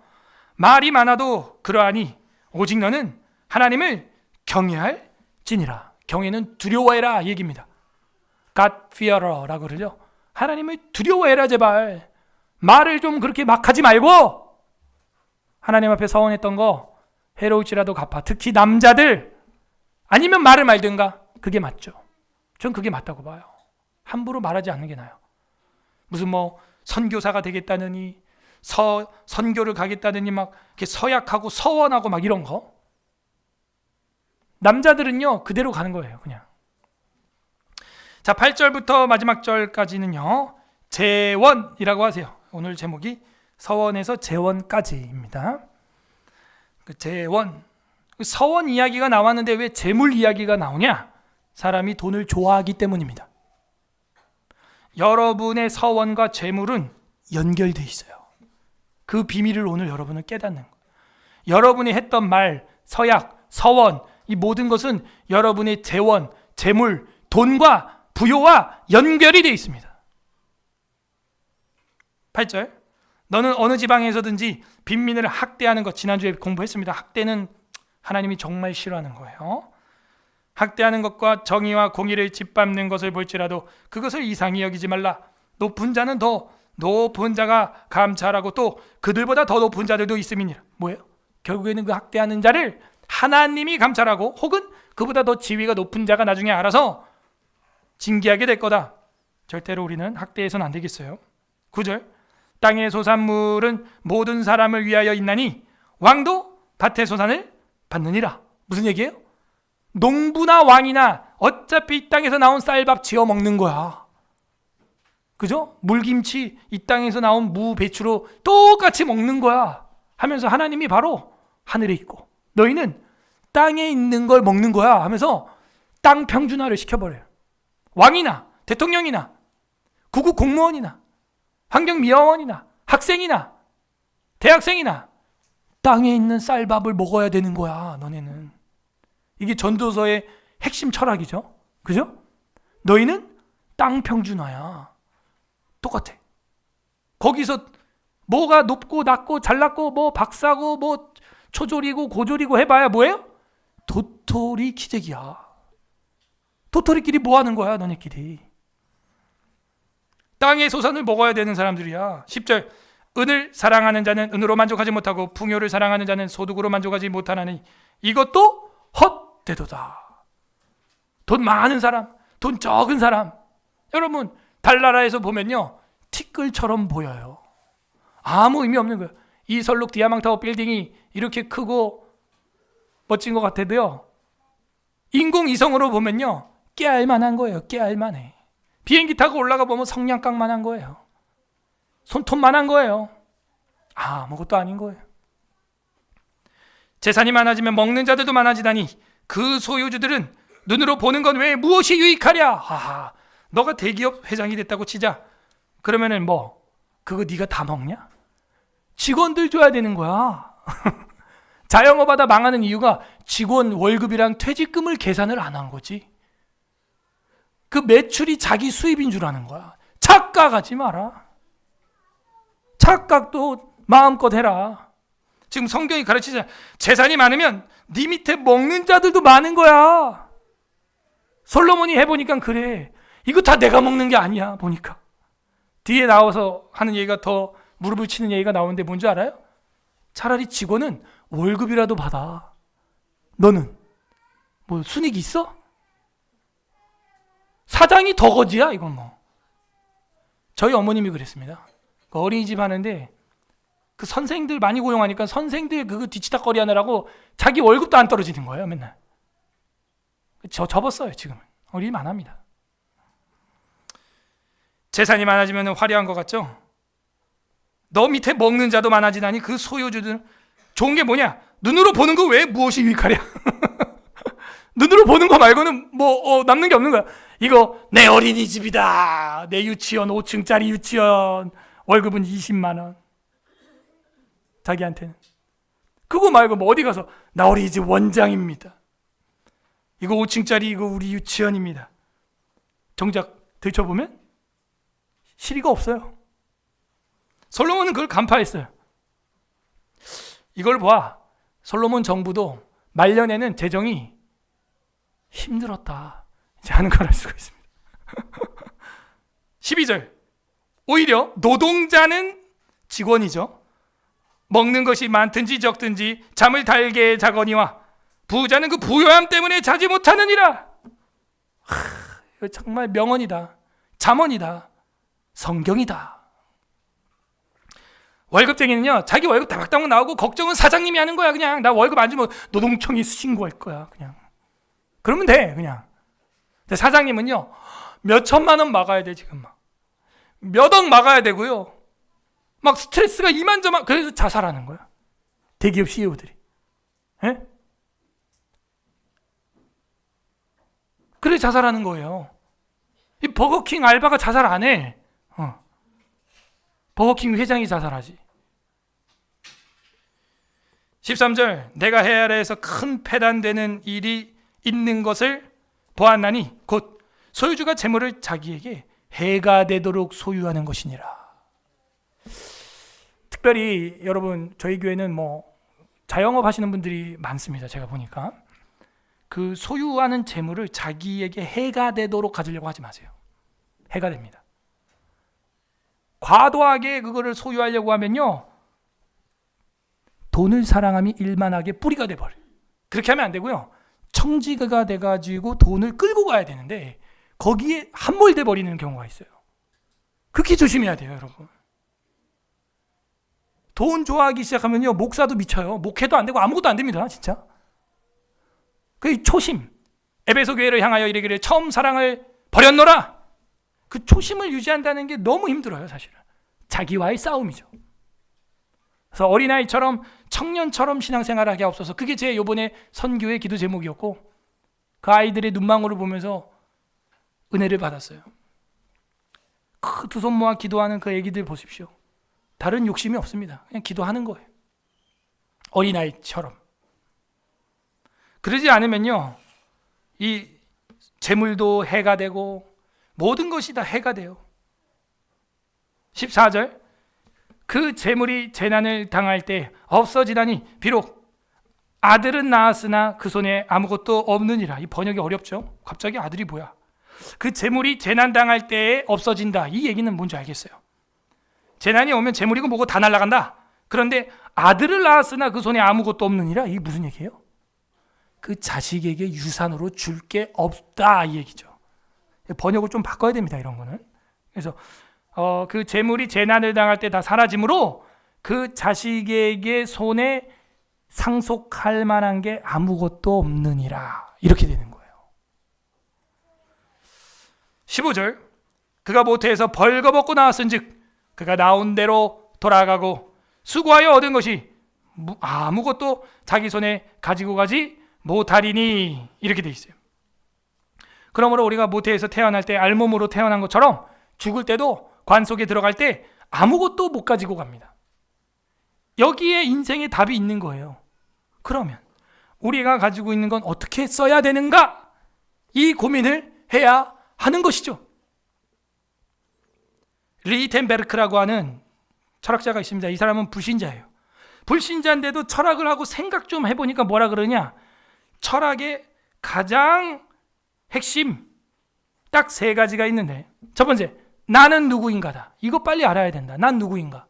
말이 많아도 그러하니 오직 너는 하나님을 경외할지니라. 경외는 두려워해라 얘기입니다. God fear라고 그러죠. 하나님을 두려워해라 제발. 말을 좀 그렇게 막 하지 말고 하나님 앞에 서원했던 거 해로울지라도 갚아. 특히 남자들, 아니면 말을 말든가. 그게 맞죠. 전 그게 맞다고 봐요. 함부로 말하지 않는 게 나아요. 무슨 선교사가 되겠다느니, 선교를 가겠다느니 막 이렇게 서약하고 서원하고 막 이런 거. 남자들은요 그대로 가는 거예요. 그냥. 자, 8절부터 마지막 절까지는요 재원이라고 하세요. 오늘 제목이 서원에서 재원까지입니다. 그 재원, 서원 이야기가 나왔는데 왜 재물 이야기가 나오냐? 사람이 돈을 좋아하기 때문입니다. 여러분의 서원과 재물은 연결돼 있어요. 그 비밀을 오늘 여러분은 깨닫는 거예요. 여러분이 했던 말, 서약, 서원, 이 모든 것은 여러분의 재원, 재물, 돈과 부요와 연결이 되어 있습니다. 8절, 너는 어느 지방에서든지 빈민을 학대하는 것, 지난주에 공부했습니다. 학대는 하나님이 정말 싫어하는 거예요. 학대하는 것과 정의와 공의를 짓밟는 것을 볼지라도 그것을 이상히 여기지 말라. 높은 자는 더 높은 자가 감찰하고 또 그들보다 더 높은 자들도 있음이니라. 뭐예요? 결국에는 그 학대하는 자를 하나님이 감찰하고 혹은 그보다 더 지위가 높은 자가 나중에 알아서 징계하게 될 거다. 절대로 우리는 학대해서는 안 되겠어요. 9절, 땅의 소산물은 모든 사람을 위하여 있나니 왕도 밭의 소산을 받느니라. 무슨 얘기예요? 농부나 왕이나 어차피 이 땅에서 나온 쌀밥 지어 먹는 거야. 그죠? 물김치 이 땅에서 나온 무, 배추로 똑같이 먹는 거야 하면서 하나님이 바로 하늘에 있고 너희는 땅에 있는 걸 먹는 거야 하면서 땅 평준화를 시켜버려요. 왕이나 대통령이나 구급 공무원이나 환경미화원이나 학생이나 대학생이나 땅에 있는 쌀밥을 먹어야 되는 거야. 너네는. 이게 전도서의 핵심 철학이죠. 그죠? 너희는 땅 평준화야. 똑같아. 거기서 뭐가 높고 낮고 잘났고 뭐 박사고 뭐 초졸이고 고졸이고 해봐야 뭐예요? 도토리 기재기야. 도토리끼리 뭐 하는 거야 너네끼리. 땅의 소산을 먹어야 되는 사람들이야. 10절, 은을 사랑하는 자는 은으로 만족하지 못하고 풍요를 사랑하는 자는 소득으로 만족하지 못하나니 이것도 헛되도다. 돈 많은 사람, 돈 적은 사람, 여러분 달나라에서 보면요 티끌처럼 보여요. 아무 의미 없는 거예요. 이설록 디아망타워 빌딩이 이렇게 크고 멋진 것 같아도요 인공위성으로 보면요 깨알만한 거예요. 깨알만해. 비행기 타고 올라가 보면 성냥깡만한 거예요. 손톱만한 거예요. 아무것도 아닌 거예요. 재산이 많아지면 먹는 자들도 많아지다니 그 소유주들은 눈으로 보는 건 왜 무엇이 유익하랴. 하하, 너가 대기업 회장이 됐다고 치자. 그러면은 뭐 그거 네가 다 먹냐? 직원들 줘야 되는 거야. 자영업하다 망하는 이유가 직원 월급이랑 퇴직금을 계산을 안 한 거지. 그 매출이 자기 수입인 줄 아는 거야. 착각하지 마라. 착각도 마음껏 해라. 지금 성경이 가르치잖아. 재산이 많으면 네 밑에 먹는 자들도 많은 거야. 솔로몬이 해보니까 그래. 이거 다 내가 먹는 게 아니야. 보니까 뒤에 나와서 하는 얘기가 더 무릎을 치는 얘기가 나오는데 뭔지 알아요? 차라리 직원은 월급이라도 받아. 너는 뭐 순익 있어? 사장이 더 거지야 이건 뭐. 저희 어머님이 그랬습니다. 그 어린이집 하는데 그 선생들 많이 고용하니까 선생들 그거 뒤치다거리 하느라고 자기 월급도 안 떨어지는 거예요 맨날. 접었어요 지금은. 어린이집 안 합니다. 재산이 많아지면 화려한 것 같죠? 너 밑에 먹는 자도 많아지다니 그 소유주들 좋은 게 뭐냐? 눈으로 보는 거 왜 무엇이 유익하랴? 눈으로 보는 거 말고는 뭐 남는 게 없는 거야. 이거 내 어린이집이다. 내 유치원 5층짜리 유치원 월급은 20만 원. 자기한테는. 그거 말고 뭐 어디 가서 나 어린이집 원장입니다. 이거 5층짜리 이거 우리 유치원입니다. 정작 들춰보면 실의가 없어요. 솔로몬은 그걸 간파했어요. 이걸 봐. 솔로몬 정부도 말년에는 재정이 힘들었다. 이제 하는 걸 알 수가 있습니다. 12절. 오히려 노동자는 직원이죠. 먹는 것이 많든지 적든지 잠을 달게 자거니와 부자는 그 부요함 때문에 자지 못하느니라. 이거 정말 명언이다. 잠언이다. 성경이다. 월급쟁이는요 자기 월급 다박다박 나오고 걱정은 사장님이 하는 거야. 그냥 나 월급 안 주면 노동청에 신고할 거야. 그냥 그러면 돼. 그냥. 근데 사장님은요 몇 천만 원 막아야 돼. 지금 막 몇 억 막아야 되고요. 막 스트레스가 이만저만. 그래서 자살하는 거야 대기업 CEO들이. 에? 그래 자살하는 거예요. 이 버거킹 알바가 자살 안 해. 버거킹 회장이 자살하지. 13절. 내가 헤아려서 큰 패단되는 일이 있는 것을 보았나니 곧 소유주가 재물을 자기에게 해가 되도록 소유하는 것이니라. 특별히 여러분 저희 교회는 뭐 자영업 하시는 분들이 많습니다. 제가 보니까 그 소유하는 재물을 자기에게 해가 되도록 가지려고 하지 마세요. 해가 됩니다. 과도하게 그거를 소유하려고 하면요, 돈을 사랑함이 일만하게 뿌리가 돼버려요. 그렇게 하면 안 되고요, 청지가 돼가지고 돈을 끌고 가야 되는데 거기에 함몰돼 버리는 경우가 있어요. 그렇게 조심해야 돼요, 여러분. 돈 좋아하기 시작하면요, 목사도 미쳐요. 목회도 안 되고 아무것도 안 됩니다, 진짜. 그 초심, 에베소 교회를 향하여 이르기를 처음 사랑을 버렸노라. 그 초심을 유지한다는 게 너무 힘들어요, 사실은. 자기와의 싸움이죠. 그래서 어린아이처럼 청년처럼 신앙생활을 하게 없어서, 그게 제 이번에 선교의 기도 제목이었고, 그 아이들의 눈망울을 보면서 은혜를 받았어요. 그 두 손 모아 기도하는 그 애기들 보십시오. 다른 욕심이 없습니다. 그냥 기도하는 거예요. 어린아이처럼. 그러지 않으면요, 이 재물도 해가 되고 모든 것이 다 해가 돼요. 14절, 그 재물이 재난을 당할 때 없어지다니 비록 아들은 낳았으나 그 손에 아무것도 없느니라. 이 번역이 어렵죠. 갑자기 아들이 뭐야? 그 재물이 재난 당할 때에 없어진다. 이 얘기는 뭔지 알겠어요. 재난이 오면 재물이고 뭐고 다 날아간다. 그런데 아들을 낳았으나 그 손에 아무것도 없느니라. 이게 무슨 얘기예요? 그 자식에게 유산으로 줄 게 없다, 이 얘기죠. 번역을 좀 바꿔야 됩니다, 이런 거는. 그래서 그 재물이 재난을 당할 때 다 사라지므로 그 자식에게 손에 상속할 만한 게 아무것도 없느니라. 이렇게 되는 거예요. 15절, 그가 모태에서 벌거벗고 나왔은즉 그가 나온 대로 돌아가고 수고하여 얻은 것이 아무것도 자기 손에 가지고 가지 못하리니. 이렇게 돼 있어요. 그러므로 우리가 모태에서 태어날 때 알몸으로 태어난 것처럼 죽을 때도 관 속에 들어갈 때 아무것도 못 가지고 갑니다. 여기에 인생의 답이 있는 거예요. 그러면 우리가 가지고 있는 건 어떻게 써야 되는가? 이 고민을 해야 하는 것이죠. 리텐베르크라고 하는 철학자가 있습니다. 이 사람은 불신자예요. 불신자인데도 철학을 하고 생각 좀 해보니까 뭐라 그러냐, 철학의 가장 핵심 딱 세 가지가 있는데, 첫 번째, 나는 누구인가다. 이거 빨리 알아야 된다. 난 누구인가.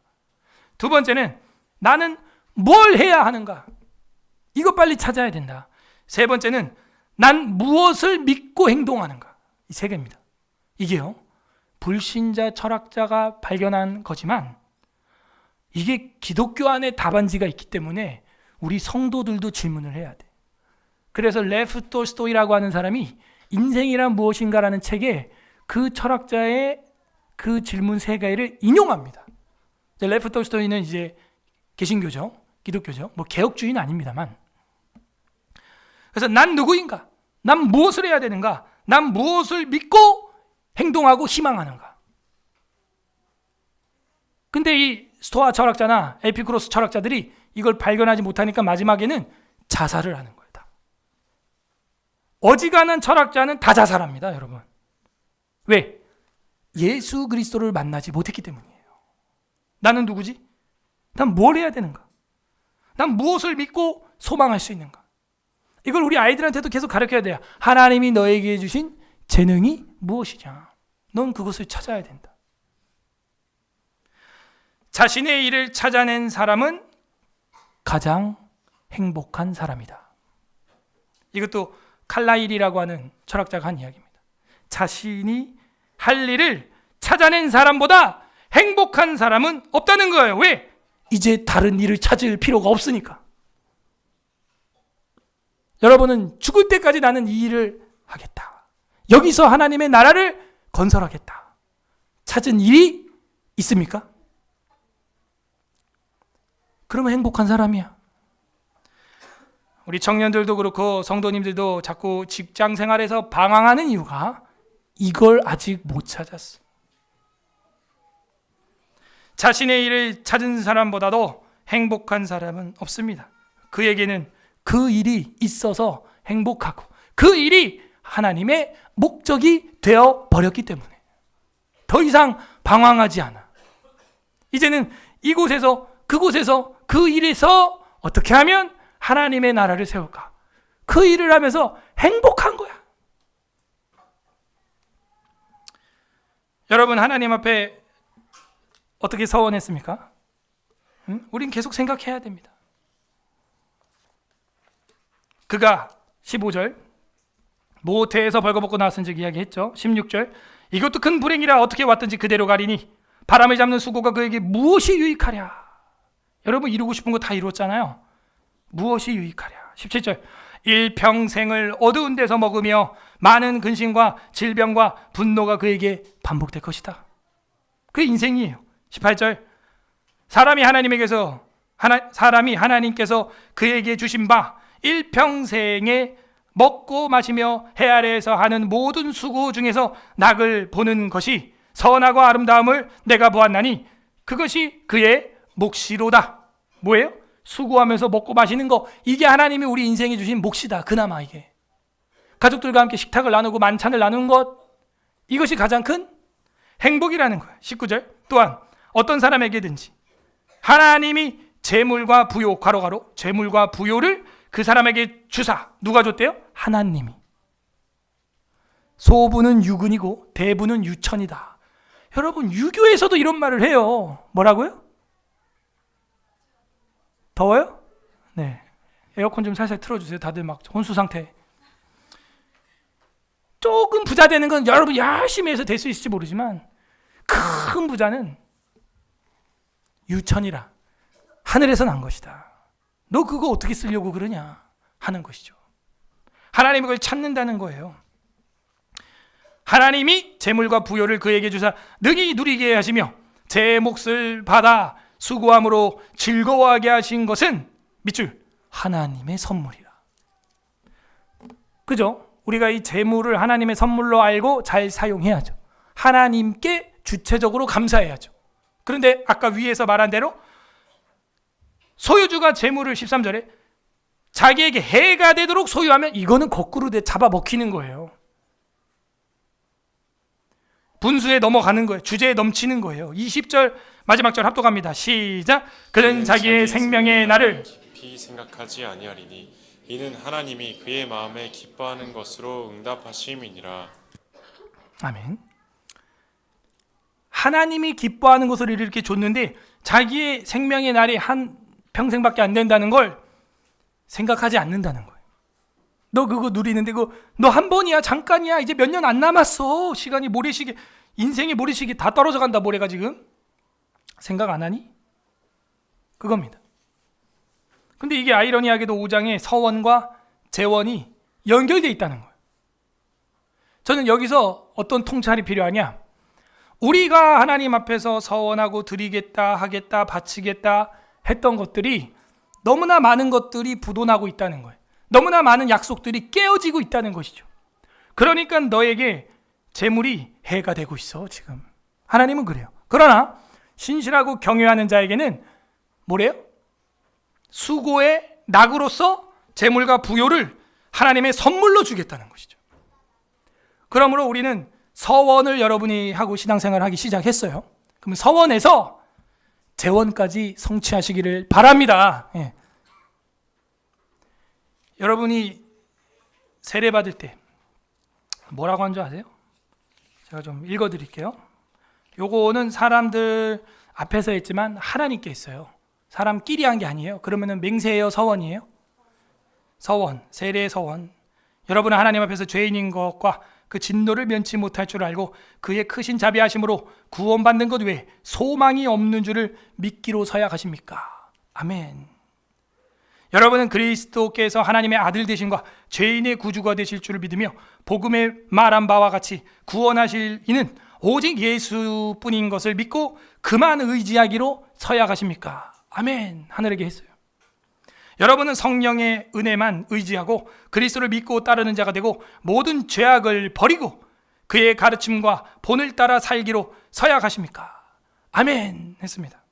두 번째는 나는 뭘 해야 하는가. 이거 빨리 찾아야 된다. 세 번째는 난 무엇을 믿고 행동하는가. 이 세 개입니다. 이게요, 불신자 철학자가 발견한 거지만 이게 기독교 안에 답안지가 있기 때문에 우리 성도들도 질문을 해야 돼. 그래서 레프 톨스토이라고 하는 사람이 인생이란 무엇인가라는 책에 그 철학자의 그 질문 세 가지를 인용합니다. 레프 톨스토이는 이제 개신교죠, 기독교죠. 뭐 개혁주의는 아닙니다만. 그래서 난 누구인가? 난 무엇을 해야 되는가? 난 무엇을 믿고 행동하고 희망하는가? 근데 이 스토아 철학자나 에피쿠로스 철학자들이 이걸 발견하지 못하니까 마지막에는 자살을 하는 거예요. 다. 어지간한 철학자는 다 자살합니다, 여러분. 왜? 예수 그리스도를 만나지 못했기 때문이에요. 나는 누구지? 난 뭘 해야 되는가? 난 무엇을 믿고 소망할 수 있는가? 이걸 우리 아이들한테도 계속 가르쳐야 돼요. 하나님이 너에게 주신 재능이 무엇이냐? 넌 그것을 찾아야 된다. 자신의 일을 찾아낸 사람은 가장 행복한 사람이다. 이것도 칼라일이라고 하는 철학자가 한 이야기입니다. 자신이 할 일을 찾아낸 사람보다 행복한 사람은 없다는 거예요. 왜? 이제 다른 일을 찾을 필요가 없으니까. 여러분은 죽을 때까지 나는 이 일을 하겠다. 여기서 하나님의 나라를 건설하겠다. 찾은 일이 있습니까? 그러면 행복한 사람이야. 우리 청년들도 그렇고 성도님들도 자꾸 직장 생활에서 방황하는 이유가 이걸 아직 못 찾았어. 자신의 일을 찾은 사람보다도 행복한 사람은 없습니다. 그에게는 그 일이 있어서 행복하고 그 일이 하나님의 목적이 되어 버렸기 때문에 더 이상 방황하지 않아. 이제는 이곳에서 그곳에서 그 일에서 어떻게 하면 하나님의 나라를 세울까? 그 일을 하면서 행복한 거야. 여러분, 하나님 앞에 어떻게 서원했습니까? 우린 계속 생각해야 됩니다. 그가 15절 모태에서 벌거벗고 나왔은즉 이야기했죠. 16절 이것도 큰 불행이라 어떻게 왔든지 그대로 가리니 바람을 잡는 수고가 그에게 무엇이 유익하랴. 여러분, 이루고 싶은 거 다 이뤘잖아요. 무엇이 유익하랴. 17절 일평생을 어두운 데서 먹으며 많은 근심과 질병과 분노가 그에게 반복될 것이다. 그게 인생이에요. 18절 사람이 하나님께서 그에게 주신 바 일평생에 먹고 마시며 해 아래에서 하는 모든 수고 중에서 낙을 보는 것이 선하고 아름다움을 내가 보았나니 그것이 그의 몫이로다. 뭐예요? 수고하면서 먹고 마시는 거, 이게 하나님이 우리 인생에 주신 몫이다. 그나마 이게 가족들과 함께 식탁을 나누고 만찬을 나누는 것, 이것이 가장 큰 행복이라는 거예요. 19절 또한 어떤 사람에게든지 하나님이 재물과 부요, 괄호괄호 재물과 부요를 그 사람에게 주사, 누가 줬대요? 하나님이. 소부는 유근이고 대부는 유천이다. 여러분, 유교에서도 이런 말을 해요. 뭐라고요? 더워요? 네. 에어컨 좀 살살 틀어주세요. 다들 막 혼수 상태. 조금 부자 되는 건 여러분 열심히 해서 될 수 있을지 모르지만 큰 부자는 유천이라, 하늘에서 난 것이다. 너 그거 어떻게 쓰려고 그러냐 하는 것이죠. 하나님이 그걸 찾는다는 거예요. 하나님이 재물과 부요를 그에게 주사 능히 누리게 하시며 제 몫을 받아 수고함으로 즐거워하게 하신 것은 밑줄 하나님의 선물이라. 그죠? 우리가 이 재물을 하나님의 선물로 알고 잘 사용해야죠. 하나님께 주체적으로 감사해야죠. 그런데 아까 위에서 말한 대로 소유주가 재물을 13절에 자기에게 해가 되도록 소유하면 이거는 거꾸로 잡아먹히는 거예요. 분수에 넘어가는 거예요. 주제에 넘치는 거예요. 20절 마지막 절 합독합니다. 시작. 그는 자기의 생명의 날을 깊이 생각하지 아니하리니 이는 하나님이 그의 마음에 기뻐하는 것으로 응답하심이니라. 아멘. 하나님이 기뻐하는 것을 이렇게 줬는데 자기의 생명의 날이 한 평생밖에 안 된다는 걸 생각하지 않는다는 거예요. 너 그거 누리는데 너 한 번이야, 잠깐이야, 이제 몇 년 안 남았어. 시간이 모래시계, 인생의 모래시계 다 떨어져 간다. 모래가 지금 생각 안 하니? 그겁니다. 근데 이게 아이러니하게도 5장에 서원과 재원이 연결되어 있다는 거예요. 저는 여기서 어떤 통찰이 필요하냐? 우리가 하나님 앞에서 서원하고 드리겠다, 하겠다, 바치겠다 했던 것들이 너무나 많은 것들이 부도나고 있다는 거예요. 너무나 많은 약속들이 깨어지고 있다는 것이죠. 그러니까 너에게 재물이 해가 되고 있어 지금. 하나님은 그래요. 그러나 신실하고 경외하는 자에게는 뭐래요? 수고의 낙으로서 재물과 부요를 하나님의 선물로 주겠다는 것이죠. 그러므로 우리는 서원을 여러분이 하고 신앙생활을 하기 시작했어요. 그럼 서원에서 재원까지 성취하시기를 바랍니다. 예. 여러분이 세례 받을 때 뭐라고 한 줄 아세요? 제가 좀 읽어드릴게요. 요거는 사람들 앞에서 했지만 하나님께 했어요. 사람끼리 한 게 아니에요. 그러면은 맹세예요, 서원이에요? 서원, 세례의 서원. 여러분은 하나님 앞에서 죄인인 것과 그 진노를 면치 못할 줄 알고 그의 크신 자비하심으로 구원받는 것 외에 소망이 없는 줄을 믿기로 서약하십니까? 아멘. 여러분은 그리스도께서 하나님의 아들 되심과 죄인의 구주가 되실 줄을 믿으며 복음에 말한 바와 같이 구원하실 이는 오직 예수뿐인 것을 믿고 그만 의지하기로 서약하십니까? 아멘. 하늘에게 했어요. 여러분은 성령의 은혜만 의지하고 그리스도를 믿고 따르는 자가 되고 모든 죄악을 버리고 그의 가르침과 본을 따라 살기로 서약하십니까? 아멘 했습니다.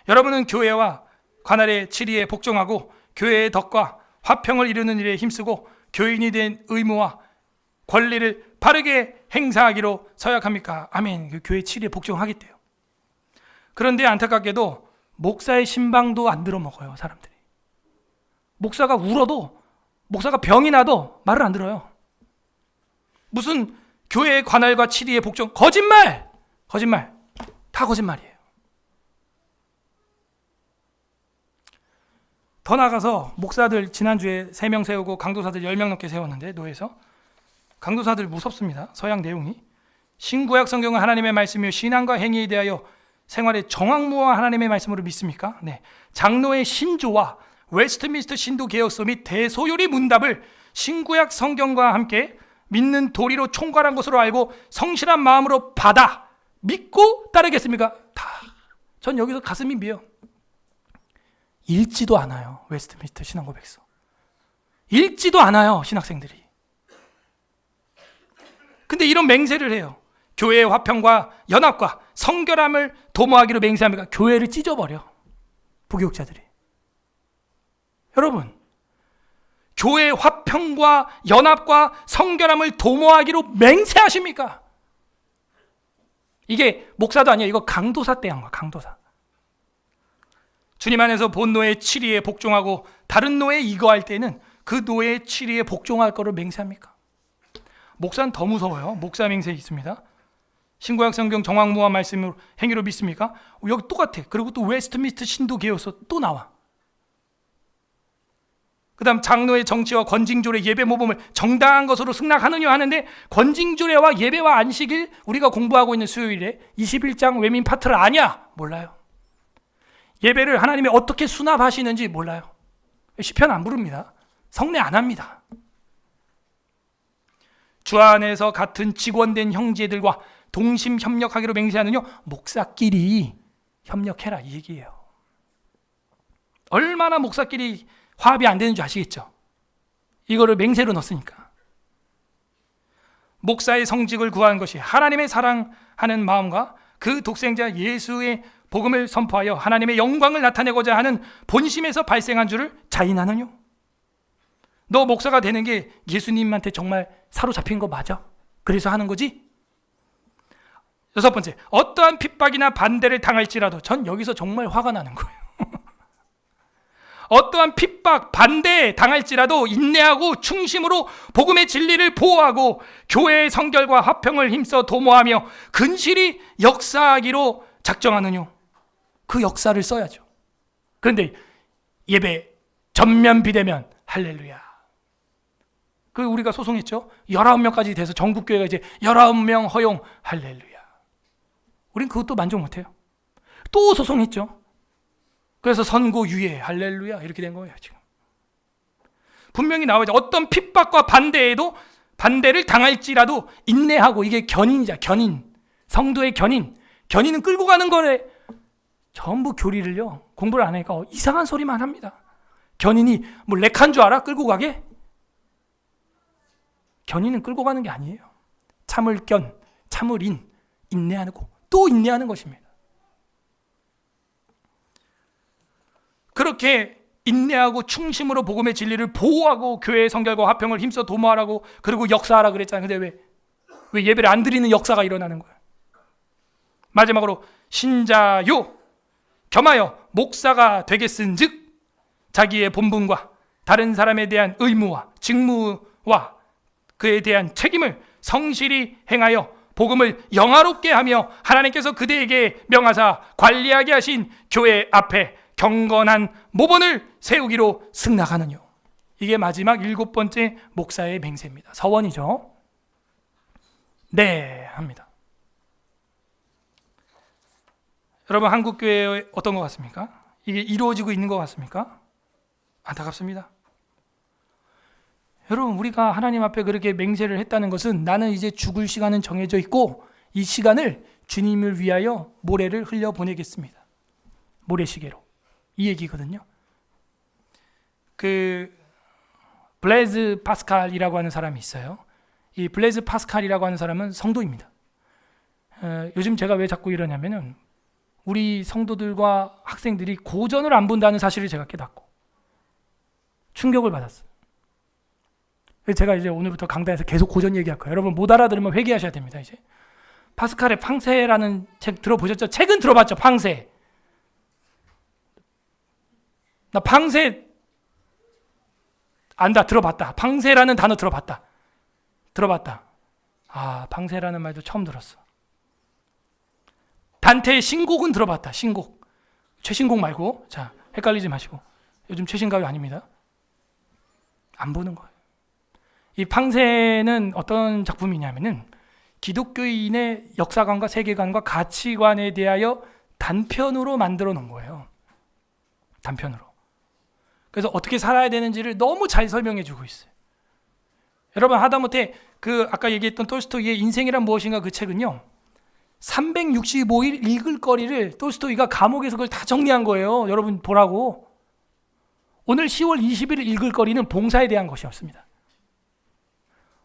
여러분은 교회와 관할의 치리에 복종하고 교회의 덕과 화평을 이루는 일에 힘쓰고 교인이 된 의무와 권리를 바르게 행사하기로 서약합니까? 아멘. 그 교회 치리에 복종하겠대요. 그런데 안타깝게도 목사의 신방도 안 들어먹어요, 사람들이. 목사가 울어도 목사가 병이 나도 말을 안 들어요. 무슨 교회의 관할과 치리의 복종, 거짓말! 다 거짓말이에요. 더 나가서 목사들 지난주에 3명 세우고 강도사들 10명 넘게 세웠는데 노예에서 강도사들 무섭습니다. 서양 내용이 신구약 성경은 하나님의 말씀이요 신앙과 행위에 대하여 생활의 정황무와 하나님의 말씀으로 믿습니까? 네. 장로의 신조와 웨스트민스터 신도 개혁서 및 대소요리 문답을 신구약 성경과 함께 믿는 도리로 총괄한 것으로 알고 성실한 마음으로 받아 믿고 따르겠습니까? 전 여기서 가슴이 미어. 읽지도 않아요. 웨스트민스터 신앙고백서. 읽지도 않아요. 신학생들이. 근데 이런 맹세를 해요. 교회의 화평과 연합과 성결함을 도모하기로 맹세합니까? 교회를 찢어버려. 부교육자들이. 여러분, 교회의 화평과 연합과 성결함을 도모하기로 맹세하십니까? 이게 목사도 아니에요. 이거 강도사 때 한 거야. 강도사. 주님 안에서 본 노예의 치리에 복종하고 다른 노예에 이거할 때는 그 노예의 치리에 복종할 거를 맹세합니까? 목사는 더 무서워요. 목사 맹세 있습니다. 신구약 성경 정황무와 말씀으로 행위로 믿습니까? 여기 똑같아. 그리고 또 웨스트민스터 신도 개혁서 또 나와. 그 다음 장로의 정치와 권징조례 예배 모범을 정당한 것으로 승낙하느냐 하는데 권징조례와 예배와 안식일 우리가 공부하고 있는 수요일에 21장 외민 파트를 아냐? 몰라요. 예배를 하나님이 어떻게 수납하시는지 몰라요. 시편 안 부릅니다. 성례 안 합니다. 주 안에서 같은 직원된 형제들과 동심 협력하기로 맹세하느냐? 목사끼리 협력해라 이 얘기예요. 얼마나 목사끼리 화합이 안 되는 줄 아시겠죠? 이거를 맹세로 넣었으니까. 목사의 성직을 구하는 것이 하나님의 사랑하는 마음과 그 독생자 예수의 복음을 선포하여 하나님의 영광을 나타내고자 하는 본심에서 발생한 줄을 자인하느뇨? 너 목사가 되는 게 예수님한테 정말 사로잡힌 거 맞아? 그래서 하는 거지? 6번째, 어떠한 핍박이나 반대를 당할지라도 전 여기서 정말 화가 나는 거예요. 어떠한 핍박, 반대 당할지라도 인내하고 충심으로 복음의 진리를 보호하고 교회의 성결과 화평을 힘써 도모하며 근실히 역사하기로 작정하느뇨. 그 역사를 써야죠. 그런데 예배 전면 비대면 할렐루야. 그 우리가 소송했죠. 19명까지 돼서 전국교회가 이제 19명 허용 할렐루야. 우린 그것도 만족 못해요. 또 소송했죠. 그래서 선고 유예 할렐루야 이렇게 된 거예요. 지금 분명히 나오죠. 어떤 핍박과 반대를 당할지라도 인내하고, 이게 견인이자 견인, 성도의 견인은 끌고 가는 거래. 전부 교리를요 공부를 안 하니까 이상한 소리만 합니다. 견인이 뭐 렉한 줄 알아? 끌고 가게? 견인은 끌고 가는 게 아니에요. 참을 견, 참을 인내하고 또 인내하는 것입니다. 그렇게 인내하고 충심으로 복음의 진리를 보호하고 교회의 성결과 화평을 힘써 도모하라고, 그리고 역사하라 그랬잖아요. 근데 왜 예배를 안 드리는 역사가 일어나는 거예요? 마지막으로 신자요 겸하여 목사가 되겠은즉 자기의 본분과 다른 사람에 대한 의무와 직무와 그에 대한 책임을 성실히 행하여 복음을 영화롭게 하며 하나님께서 그대에게 명하사 관리하게 하신 교회 앞에 경건한 모본을 세우기로 승낙하느뇨. 이게 마지막 7번째 목사의 맹세입니다. 서원이죠. 네 합니다. 여러분, 한국교회에 어떤 것 같습니까? 이게 이루어지고 있는 것 같습니까? 안타깝습니다. 여러분, 우리가 하나님 앞에 그렇게 맹세를 했다는 것은 나는 이제 죽을 시간은 정해져 있고 이 시간을 주님을 위하여 모래를 흘려보내겠습니다. 모래시계로. 이 얘기거든요. 그 블레즈 파스칼이라고 하는 사람이 있어요. 이 블레즈 파스칼이라고 하는 사람은 성도입니다. 요즘 제가 왜 자꾸 이러냐면은 우리 성도들과 학생들이 고전을 안 본다는 사실을 제가 깨닫고 충격을 받았어요. 제가 이제 오늘부터 강단에서 계속 고전 얘기할 거예요. 여러분 못 알아들으면 회개하셔야 됩니다. 이제 파스칼의 팡세라는 책 들어보셨죠? 책은 들어봤죠? 팡세. 나 팡세 안다, 들어봤다. 방세라는 단어 들어봤다. 아, 방세라는 말도 처음 들었어. 단테의 신곡은 들어봤다. 신곡. 최신곡 말고. 자, 헷갈리지 마시고. 요즘 최신가요 아닙니다. 안 보는 거예요. 이 방세는 어떤 작품이냐면은 기독교인의 역사관과 세계관과 가치관에 대하여 단편으로 만들어 놓은 거예요. 단편으로. 그래서 어떻게 살아야 되는지를 너무 잘 설명해 주고 있어요. 여러분, 하다못해 그 아까 얘기했던 톨스토이의 인생이란 무엇인가 그 책은요, 365일 읽을 거리를 톨스토이가 감옥에서 그걸 다 정리한 거예요. 여러분 보라고. 오늘 10월 20일 읽을 거리는 봉사에 대한 것이었습니다.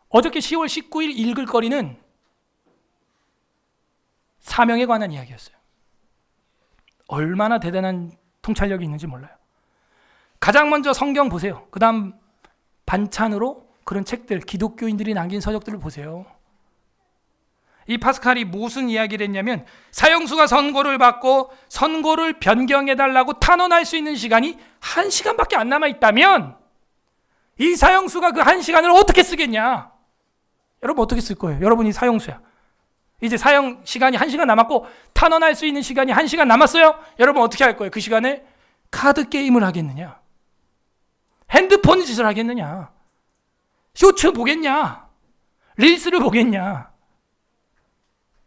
어저께 10월 19일 읽을 거리는 사명에 관한 이야기였어요. 얼마나 대단한 통찰력이 있는지 몰라요. 가장 먼저 성경 보세요. 그 다음 반찬으로 그런 책들, 기독교인들이 남긴 서적들을 보세요. 이 파스칼이 무슨 이야기를 했냐면, 사형수가 선고를 받고 선고를 변경해달라고 탄원할 수 있는 시간이 1시간밖에 안 남아있다면 이 사형수가 그 1시간을 어떻게 쓰겠냐? 여러분 어떻게 쓸 거예요? 여러분이 사형수야. 이제 사형 시간이 1시간 남았고 탄원할 수 있는 시간이 1시간 남았어요. 여러분 어떻게 할 거예요? 그 시간에 카드 게임을 하겠느냐? 핸드폰 짓을 하겠느냐? 쇼츠 보겠냐? 릴스를 보겠냐?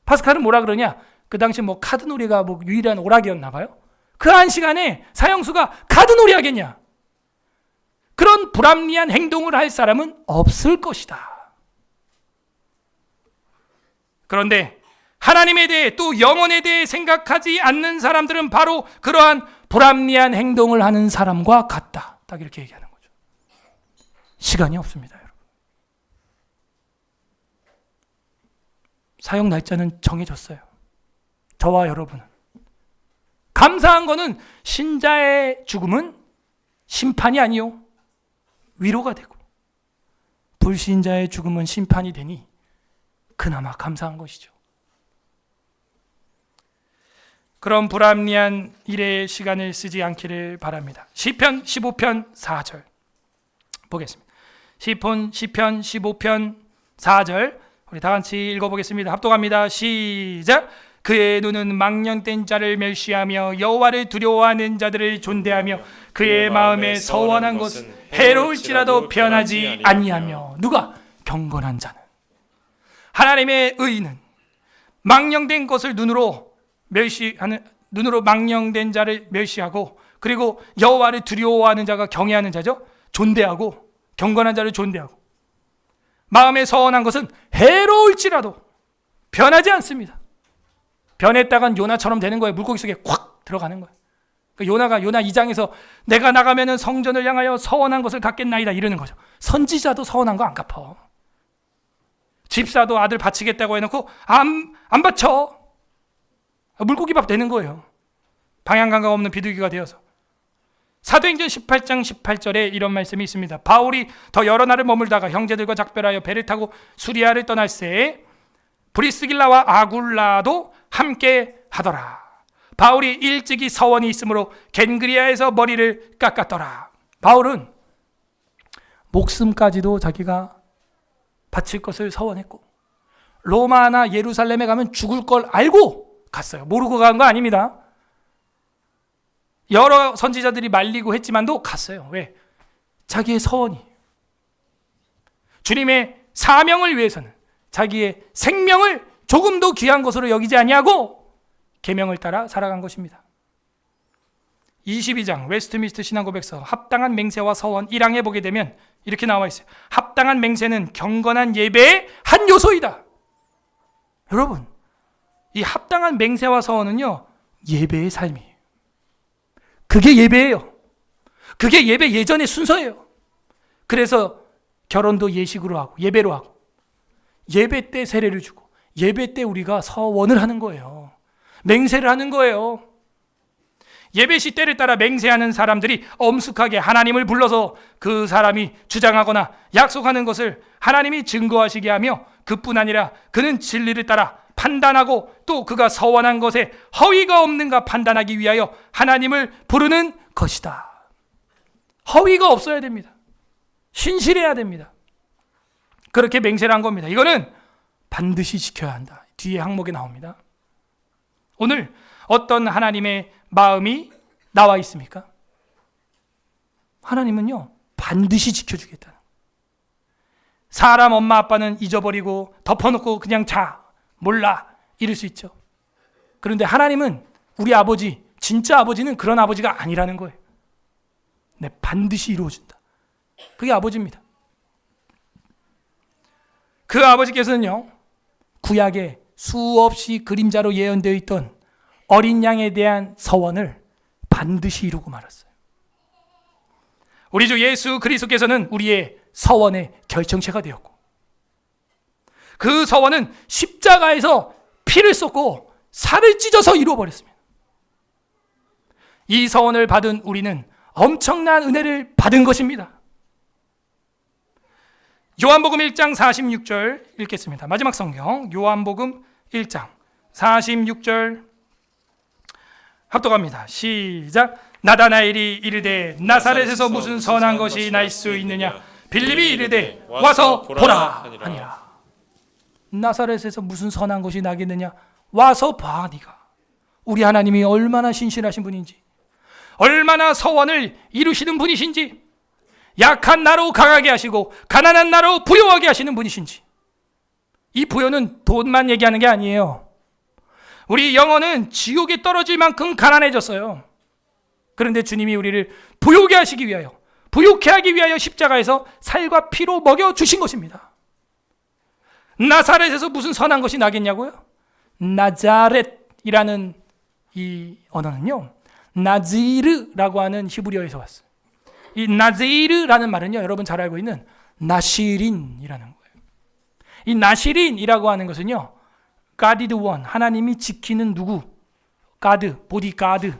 파스칼은 뭐라 그러냐? 그 당시 뭐 카드놀이가 뭐 유일한 오락이었나 봐요. 그 1시간에 사형수가 카드놀이 하겠냐? 그런 불합리한 행동을 할 사람은 없을 것이다. 그런데 하나님에 대해 또 영혼에 대해 생각하지 않는 사람들은 바로 그러한 불합리한 행동을 하는 사람과 같다. 딱 이렇게 얘기하는 거죠. 시간이 없습니다, 여러분. 사형 날짜는 정해졌어요. 저와 여러분은. 감사한 거는 신자의 죽음은 심판이 아니요 위로가 되고, 불신자의 죽음은 심판이 되니 그나마 감사한 것이죠. 그런 불합리한 일에 시간을 쓰지 않기를 바랍니다. 시편 15편 4절 보겠습니다. 시편 15편 4절 우리 다 같이 읽어보겠습니다. 합독합니다. 시작. 그의 눈은 망령된 자를 멸시하며 여호와를 두려워하는 자들을 존대하며 그의 마음에 서원한 것은 해로울지라도 변하지 아니하며. 누가? 경건한 자는. 하나님의 의인은 망령된 것을 눈으로 망령된 자를 멸시하고, 그리고 여호와를 두려워하는 자가 경외하는 자죠. 존대하고, 경건한 자를 존대하고, 마음에 서원한 것은 해로울지라도 변하지 않습니다. 변했다간 요나처럼 되는 거예요. 물고기 속에 콱 들어가는 거예요. 요나가 요나 2장에서 내가 나가면은 성전을 향하여 서원한 것을 갚겠나이다 이러는 거죠. 선지자도 서원한 거 안 갚어. 집사도 아들 바치겠다고 해놓고 안 바쳐. 물고기밥 되는 거예요. 방향감각 없는 비둘기가 되어서. 사도행전 18장 18절에 이런 말씀이 있습니다. 바울이 더 여러 날을 머물다가 형제들과 작별하여 배를 타고 수리아를 떠날새 브리스길라와 아굴라도 함께 하더라. 바울이 일찍이 서원이 있으므로 겐그리아에서 머리를 깎았더라. 바울은 목숨까지도 자기가 바칠 것을 서원했고, 로마나 예루살렘에 가면 죽을 걸 알고 갔어요. 모르고 간 거 아닙니다. 여러 선지자들이 말리고 했지만도 갔어요. 왜? 자기의 서원이, 주님의 사명을 위해서는 자기의 생명을 조금도 귀한 것으로 여기지 아니하고 계명을 따라 살아간 것입니다. 22장 웨스트민스터 신앙고백서 합당한 맹세와 서원 1항에 보게 되면 이렇게 나와 있어요. 합당한 맹세는 경건한 예배의 한 요소이다. 여러분, 이 합당한 맹세와 서원은요, 예배의 삶이에요. 그게 예배예요. 그게 예배 예전의 순서예요. 그래서 결혼도 예식으로 하고 예배로 하고, 예배 때 세례를 주고, 예배 때 우리가 서원을 하는 거예요. 맹세를 하는 거예요. 예배 시 때를 따라 맹세하는 사람들이 엄숙하게 하나님을 불러서 그 사람이 주장하거나 약속하는 것을 하나님이 증거하시게 하며, 그뿐 아니라 그는 진리를 따라 판단하고 또 그가 서원한 것에 허위가 없는가 판단하기 위하여 하나님을 부르는 것이다. 허위가 없어야 됩니다. 신실해야 됩니다. 그렇게 맹세를 한 겁니다. 이거는 반드시 지켜야 한다. 뒤에 항목에 나옵니다. 오늘 어떤 하나님의 마음이 나와 있습니까? 하나님은요, 반드시 지켜주겠다는. 사람 엄마 아빠는 잊어버리고 덮어놓고 그냥 자, 몰라, 이럴 수 있죠. 그런데 하나님은 우리 아버지, 진짜 아버지는 그런 아버지가 아니라는 거예요. 네, 반드시 이루어준다. 그게 아버지입니다. 그 아버지께서는요, 구약에 수없이 그림자로 예언되어 있던 어린 양에 대한 서원을 반드시 이루고 말았어요. 우리 주 예수 그리스도께서는 우리의 서원의 결정체가 되었고, 그 서원은 십자가에서 피를 쏟고 살을 찢어서 이루어버렸습니다. 이 서원을 받은 우리는 엄청난 은혜를 받은 것입니다. 요한복음 1장 46절 읽겠습니다. 마지막 성경 요한복음 1장 46절 합독합니다. 시작. 나다나엘이 이르되 나사렛에서 무슨 선한 것이 날 수 있느냐? 빌립이 이르되 와서 보라 하니라. 나사렛에서 무슨 선한 것이 나겠느냐? 와서 봐. 네가 우리 하나님이 얼마나 신실하신 분인지, 얼마나 서원을 이루시는 분이신지, 약한 나로 강하게 하시고 가난한 나로 부유하게 하시는 분이신지. 이 부여는 돈만 얘기하는 게 아니에요. 우리 영혼은 지옥에 떨어질 만큼 가난해졌어요. 그런데 주님이 우리를 부유하게 하시기 위하여, 부유케 하기 위하여 십자가에서 살과 피로 먹여주신 것입니다. 나사렛에서 무슨 선한 것이 나겠냐고요? 나자렛이라는 이 언어는요, 나지르라고 하는 히브리어에서 왔어요. 이 나지르라는 말은요, 여러분 잘 알고 있는 나시린이라는 거예요. 이 나시린이라고 하는 것은요, God is the one, 하나님이 지키는 누구, 가드, 보디가드,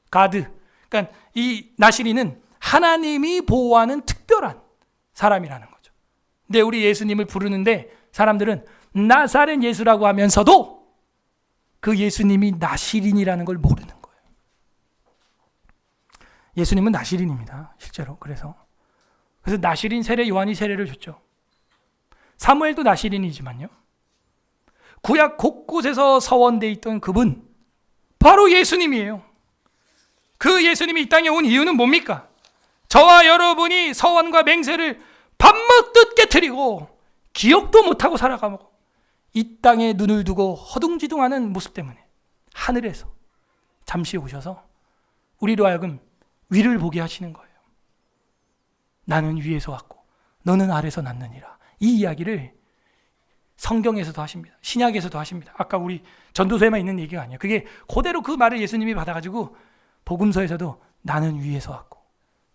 가드. 그러니까 이 나시린은 하나님이 보호하는 특별한 사람이라는 거죠. 근데 우리 예수님을 부르는데 사람들은 나사렛 예수라고 하면서도 그 예수님이 나시린이라는 걸 모르는 거예요. 예수님은 나시린입니다, 실제로. 그래서 나시린 세례, 요한이 세례를 줬죠. 사무엘도 나시린이지만요, 구약 곳곳에서 서원되어 있던 그분, 바로 예수님이에요. 그 예수님이 이 땅에 온 이유는 뭡니까? 저와 여러분이 서원과 맹세를 밥 먹듯 깨트리고 기억도 못하고 살아가고 이 땅에 눈을 두고 허둥지둥하는 모습 때문에 하늘에서 잠시 오셔서 우리로 하여금 위를 보게 하시는 거예요. 나는 위에서 왔고 너는 아래서 났느니라. 이 이야기를 성경에서도 하십니다. 신약에서도 하십니다. 아까 우리 전도서에만 있는 얘기가 아니에요. 그게 그대로 그 말을 예수님이 받아가지고 복음서에서도 나는 위에서 왔고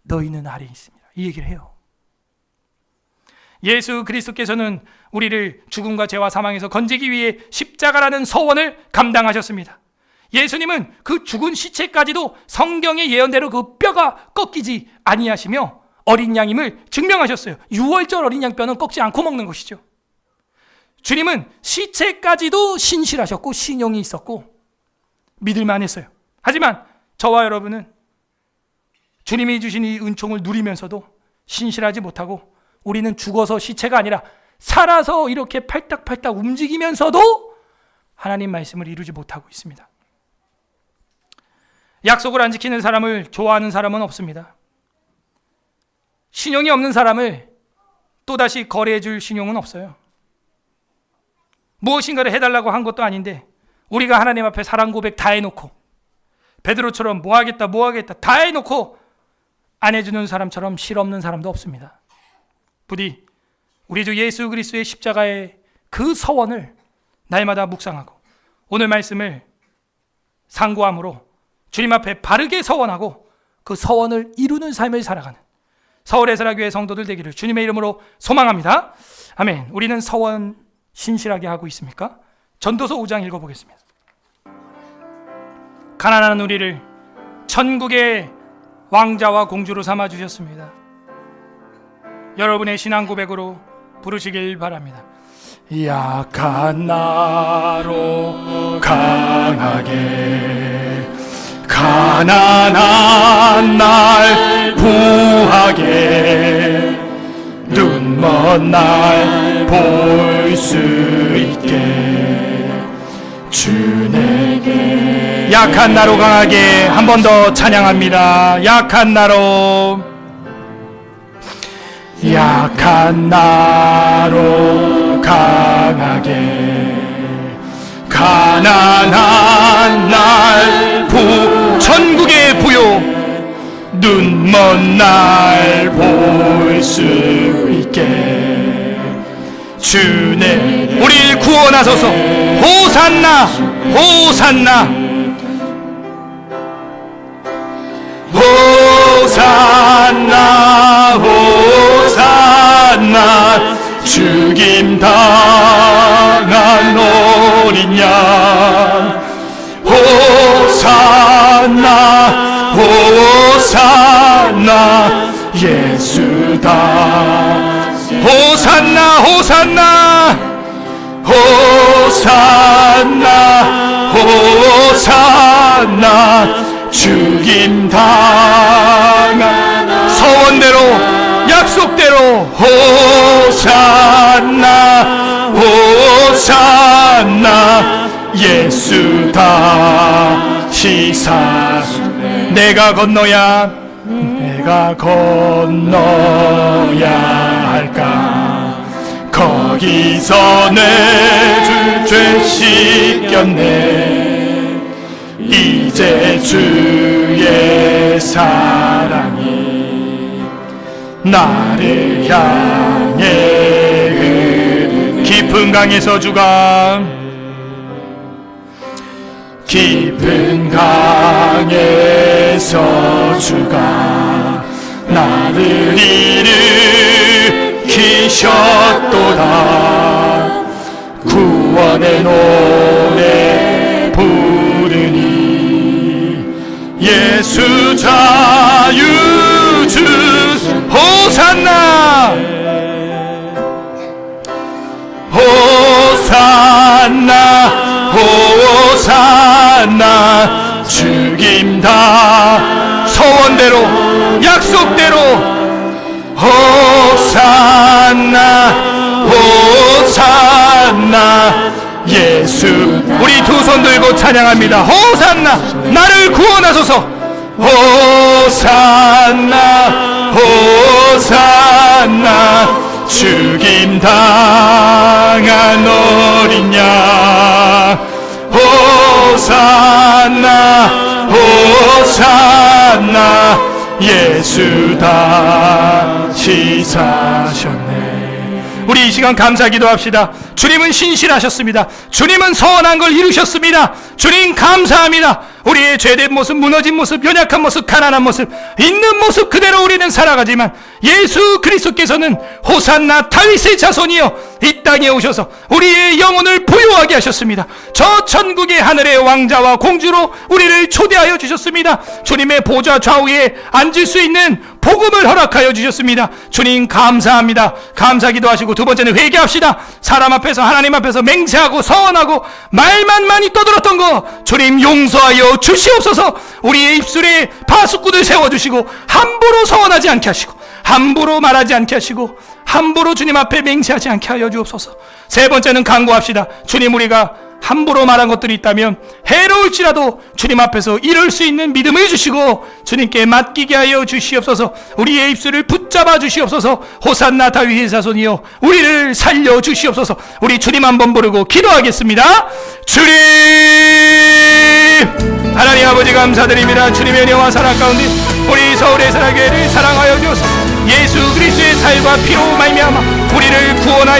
너희는 아래에 있습니다, 이 얘기를 해요. 예수 그리스도께서는 우리를 죽음과 죄와 사망에서 건지기 위해 십자가라는 서원을 감당하셨습니다. 예수님은 그 죽은 시체까지도 성경의 예언대로 그 뼈가 꺾이지 아니하시며 어린 양임을 증명하셨어요. 6월절 어린 양 뼈는 꺾지 않고 먹는 것이죠. 주님은 시체까지도 신실하셨고 신용이 있었고 믿을만 했어요. 하지만 저와 여러분은 주님이 주신 이 은총을 누리면서도 신실하지 못하고 우리는 죽어서 시체가 아니라 살아서 이렇게 팔딱팔딱 움직이면서도 하나님 말씀을 이루지 못하고 있습니다. 약속을 안 지키는 사람을 좋아하는 사람은 없습니다. 신용이 없는 사람을 또다시 거래해 줄 신용은 없어요. 무엇인가를 해달라고 한 것도 아닌데 우리가 하나님 앞에 사랑 고백 다 해놓고 베드로처럼 뭐 하겠다 다 해놓고 안 해주는 사람처럼 실없는 사람도 없습니다. 부디 우리 주 예수 그리스도의 십자가의 그 서원을 날마다 묵상하고 오늘 말씀을 상고함으로 주님 앞에 바르게 서원하고 그 서원을 이루는 삶을 살아가는 서울에스라교회 성도들 되기를 주님의 이름으로 소망합니다. 아멘. 우리는 서원 신실하게 하고 있습니까? 전도서 5장 읽어보겠습니다. 가난한 우리를 천국의 왕자와 공주로 삼아주셨습니다. 여러분의 신앙 고백으로 부르시길 바랍니다. 약한 나로 강하게, 가난한 날 부하게 눈먼 날 볼 수 있게 주 내게 약한 나로 강하게 한 번 더 찬양합니다. 약한 나로 강하게 가난한 날 천국의 부요 눈먼 날 볼 수 있게 주내 우리를 구원하소서. 호산나 호산나 호산나 호산나 죽임 당한 어린 양 호산나 호산나 예수다 호산나 호산나 호산나 호산나 죽임 당한 서원대로 약속대로 호산나 호산나 예수다 시사 내가 건너야 할까 거기서 내 주 죄 씻겼네 이제 주의 사랑이 나를 향해 깊은 강에서 주가 깊은 강에서 주가 나를 일으키셨도다 구원의 노래 부르니 예수 자유주 호산나 호산나 호산나 죽임 다 서원대로 약속대로 호산나 호산나 예수 우리 두 손 들고 찬양합니다. 호산나 나를 구원하소서 호산나 호산나 죽임 당한 어린 양 호산나 호산나 예수다 시사하셨네. 우리 이 시간 감사 기도합시다. 주님은 신실하셨습니다. 주님은 선한 걸 이루셨습니다. 주님 감사합니다. 우리의 죄된 모습, 무너진 모습, 연약한 모습, 가난한 모습, 있는 모습 그대로 우리는 살아가지만 예수 그리스도께서는 호산나 다윗의 자손이여 이 땅에 오셔서 우리의 영혼을 부유하게 하셨습니다. 저 천국의 하늘의 왕자와 공주로 우리를 초대하여 주셨습니다. 주님의 보좌 좌우에 앉을 수 있는 복음을 허락하여 주셨습니다. 주님 감사합니다. 감사 기도하시고 두 번째는 회개합시다. 사람 앞에서 하나님 앞에서 맹세하고 서원하고 말만 많이 떠들었던 거 주님 용서하여 주시옵소서. 우리의 입술에 파수꾼을 세워주시고 함부로 서원하지 않게 하시고 함부로 말하지 않게 하시고 함부로 주님 앞에 맹세하지 않게 하여 주옵소서. 세 번째는 간구합시다. 주님 우리가 함부로 말한 것들이 있다면 해로울지라도 주님 앞에서 이룰 수 있는 믿음을 주시고 주님께 맡기게 하여 주시옵소서. 우리의 입술을 붙잡아 주시옵소서. 호산나 다윗의 자손이여 우리를 살려 주시옵소서. 우리 주님 한번 부르고 기도하겠습니다. 주님 하나님 아버지 감사드립니다. 주님의 은혜와 사랑 가운데 우리 서울의 사랑교회를 사랑하여 주옵소서. 예수 그리스도의 살과 피로 말미암아 우리를 구원하여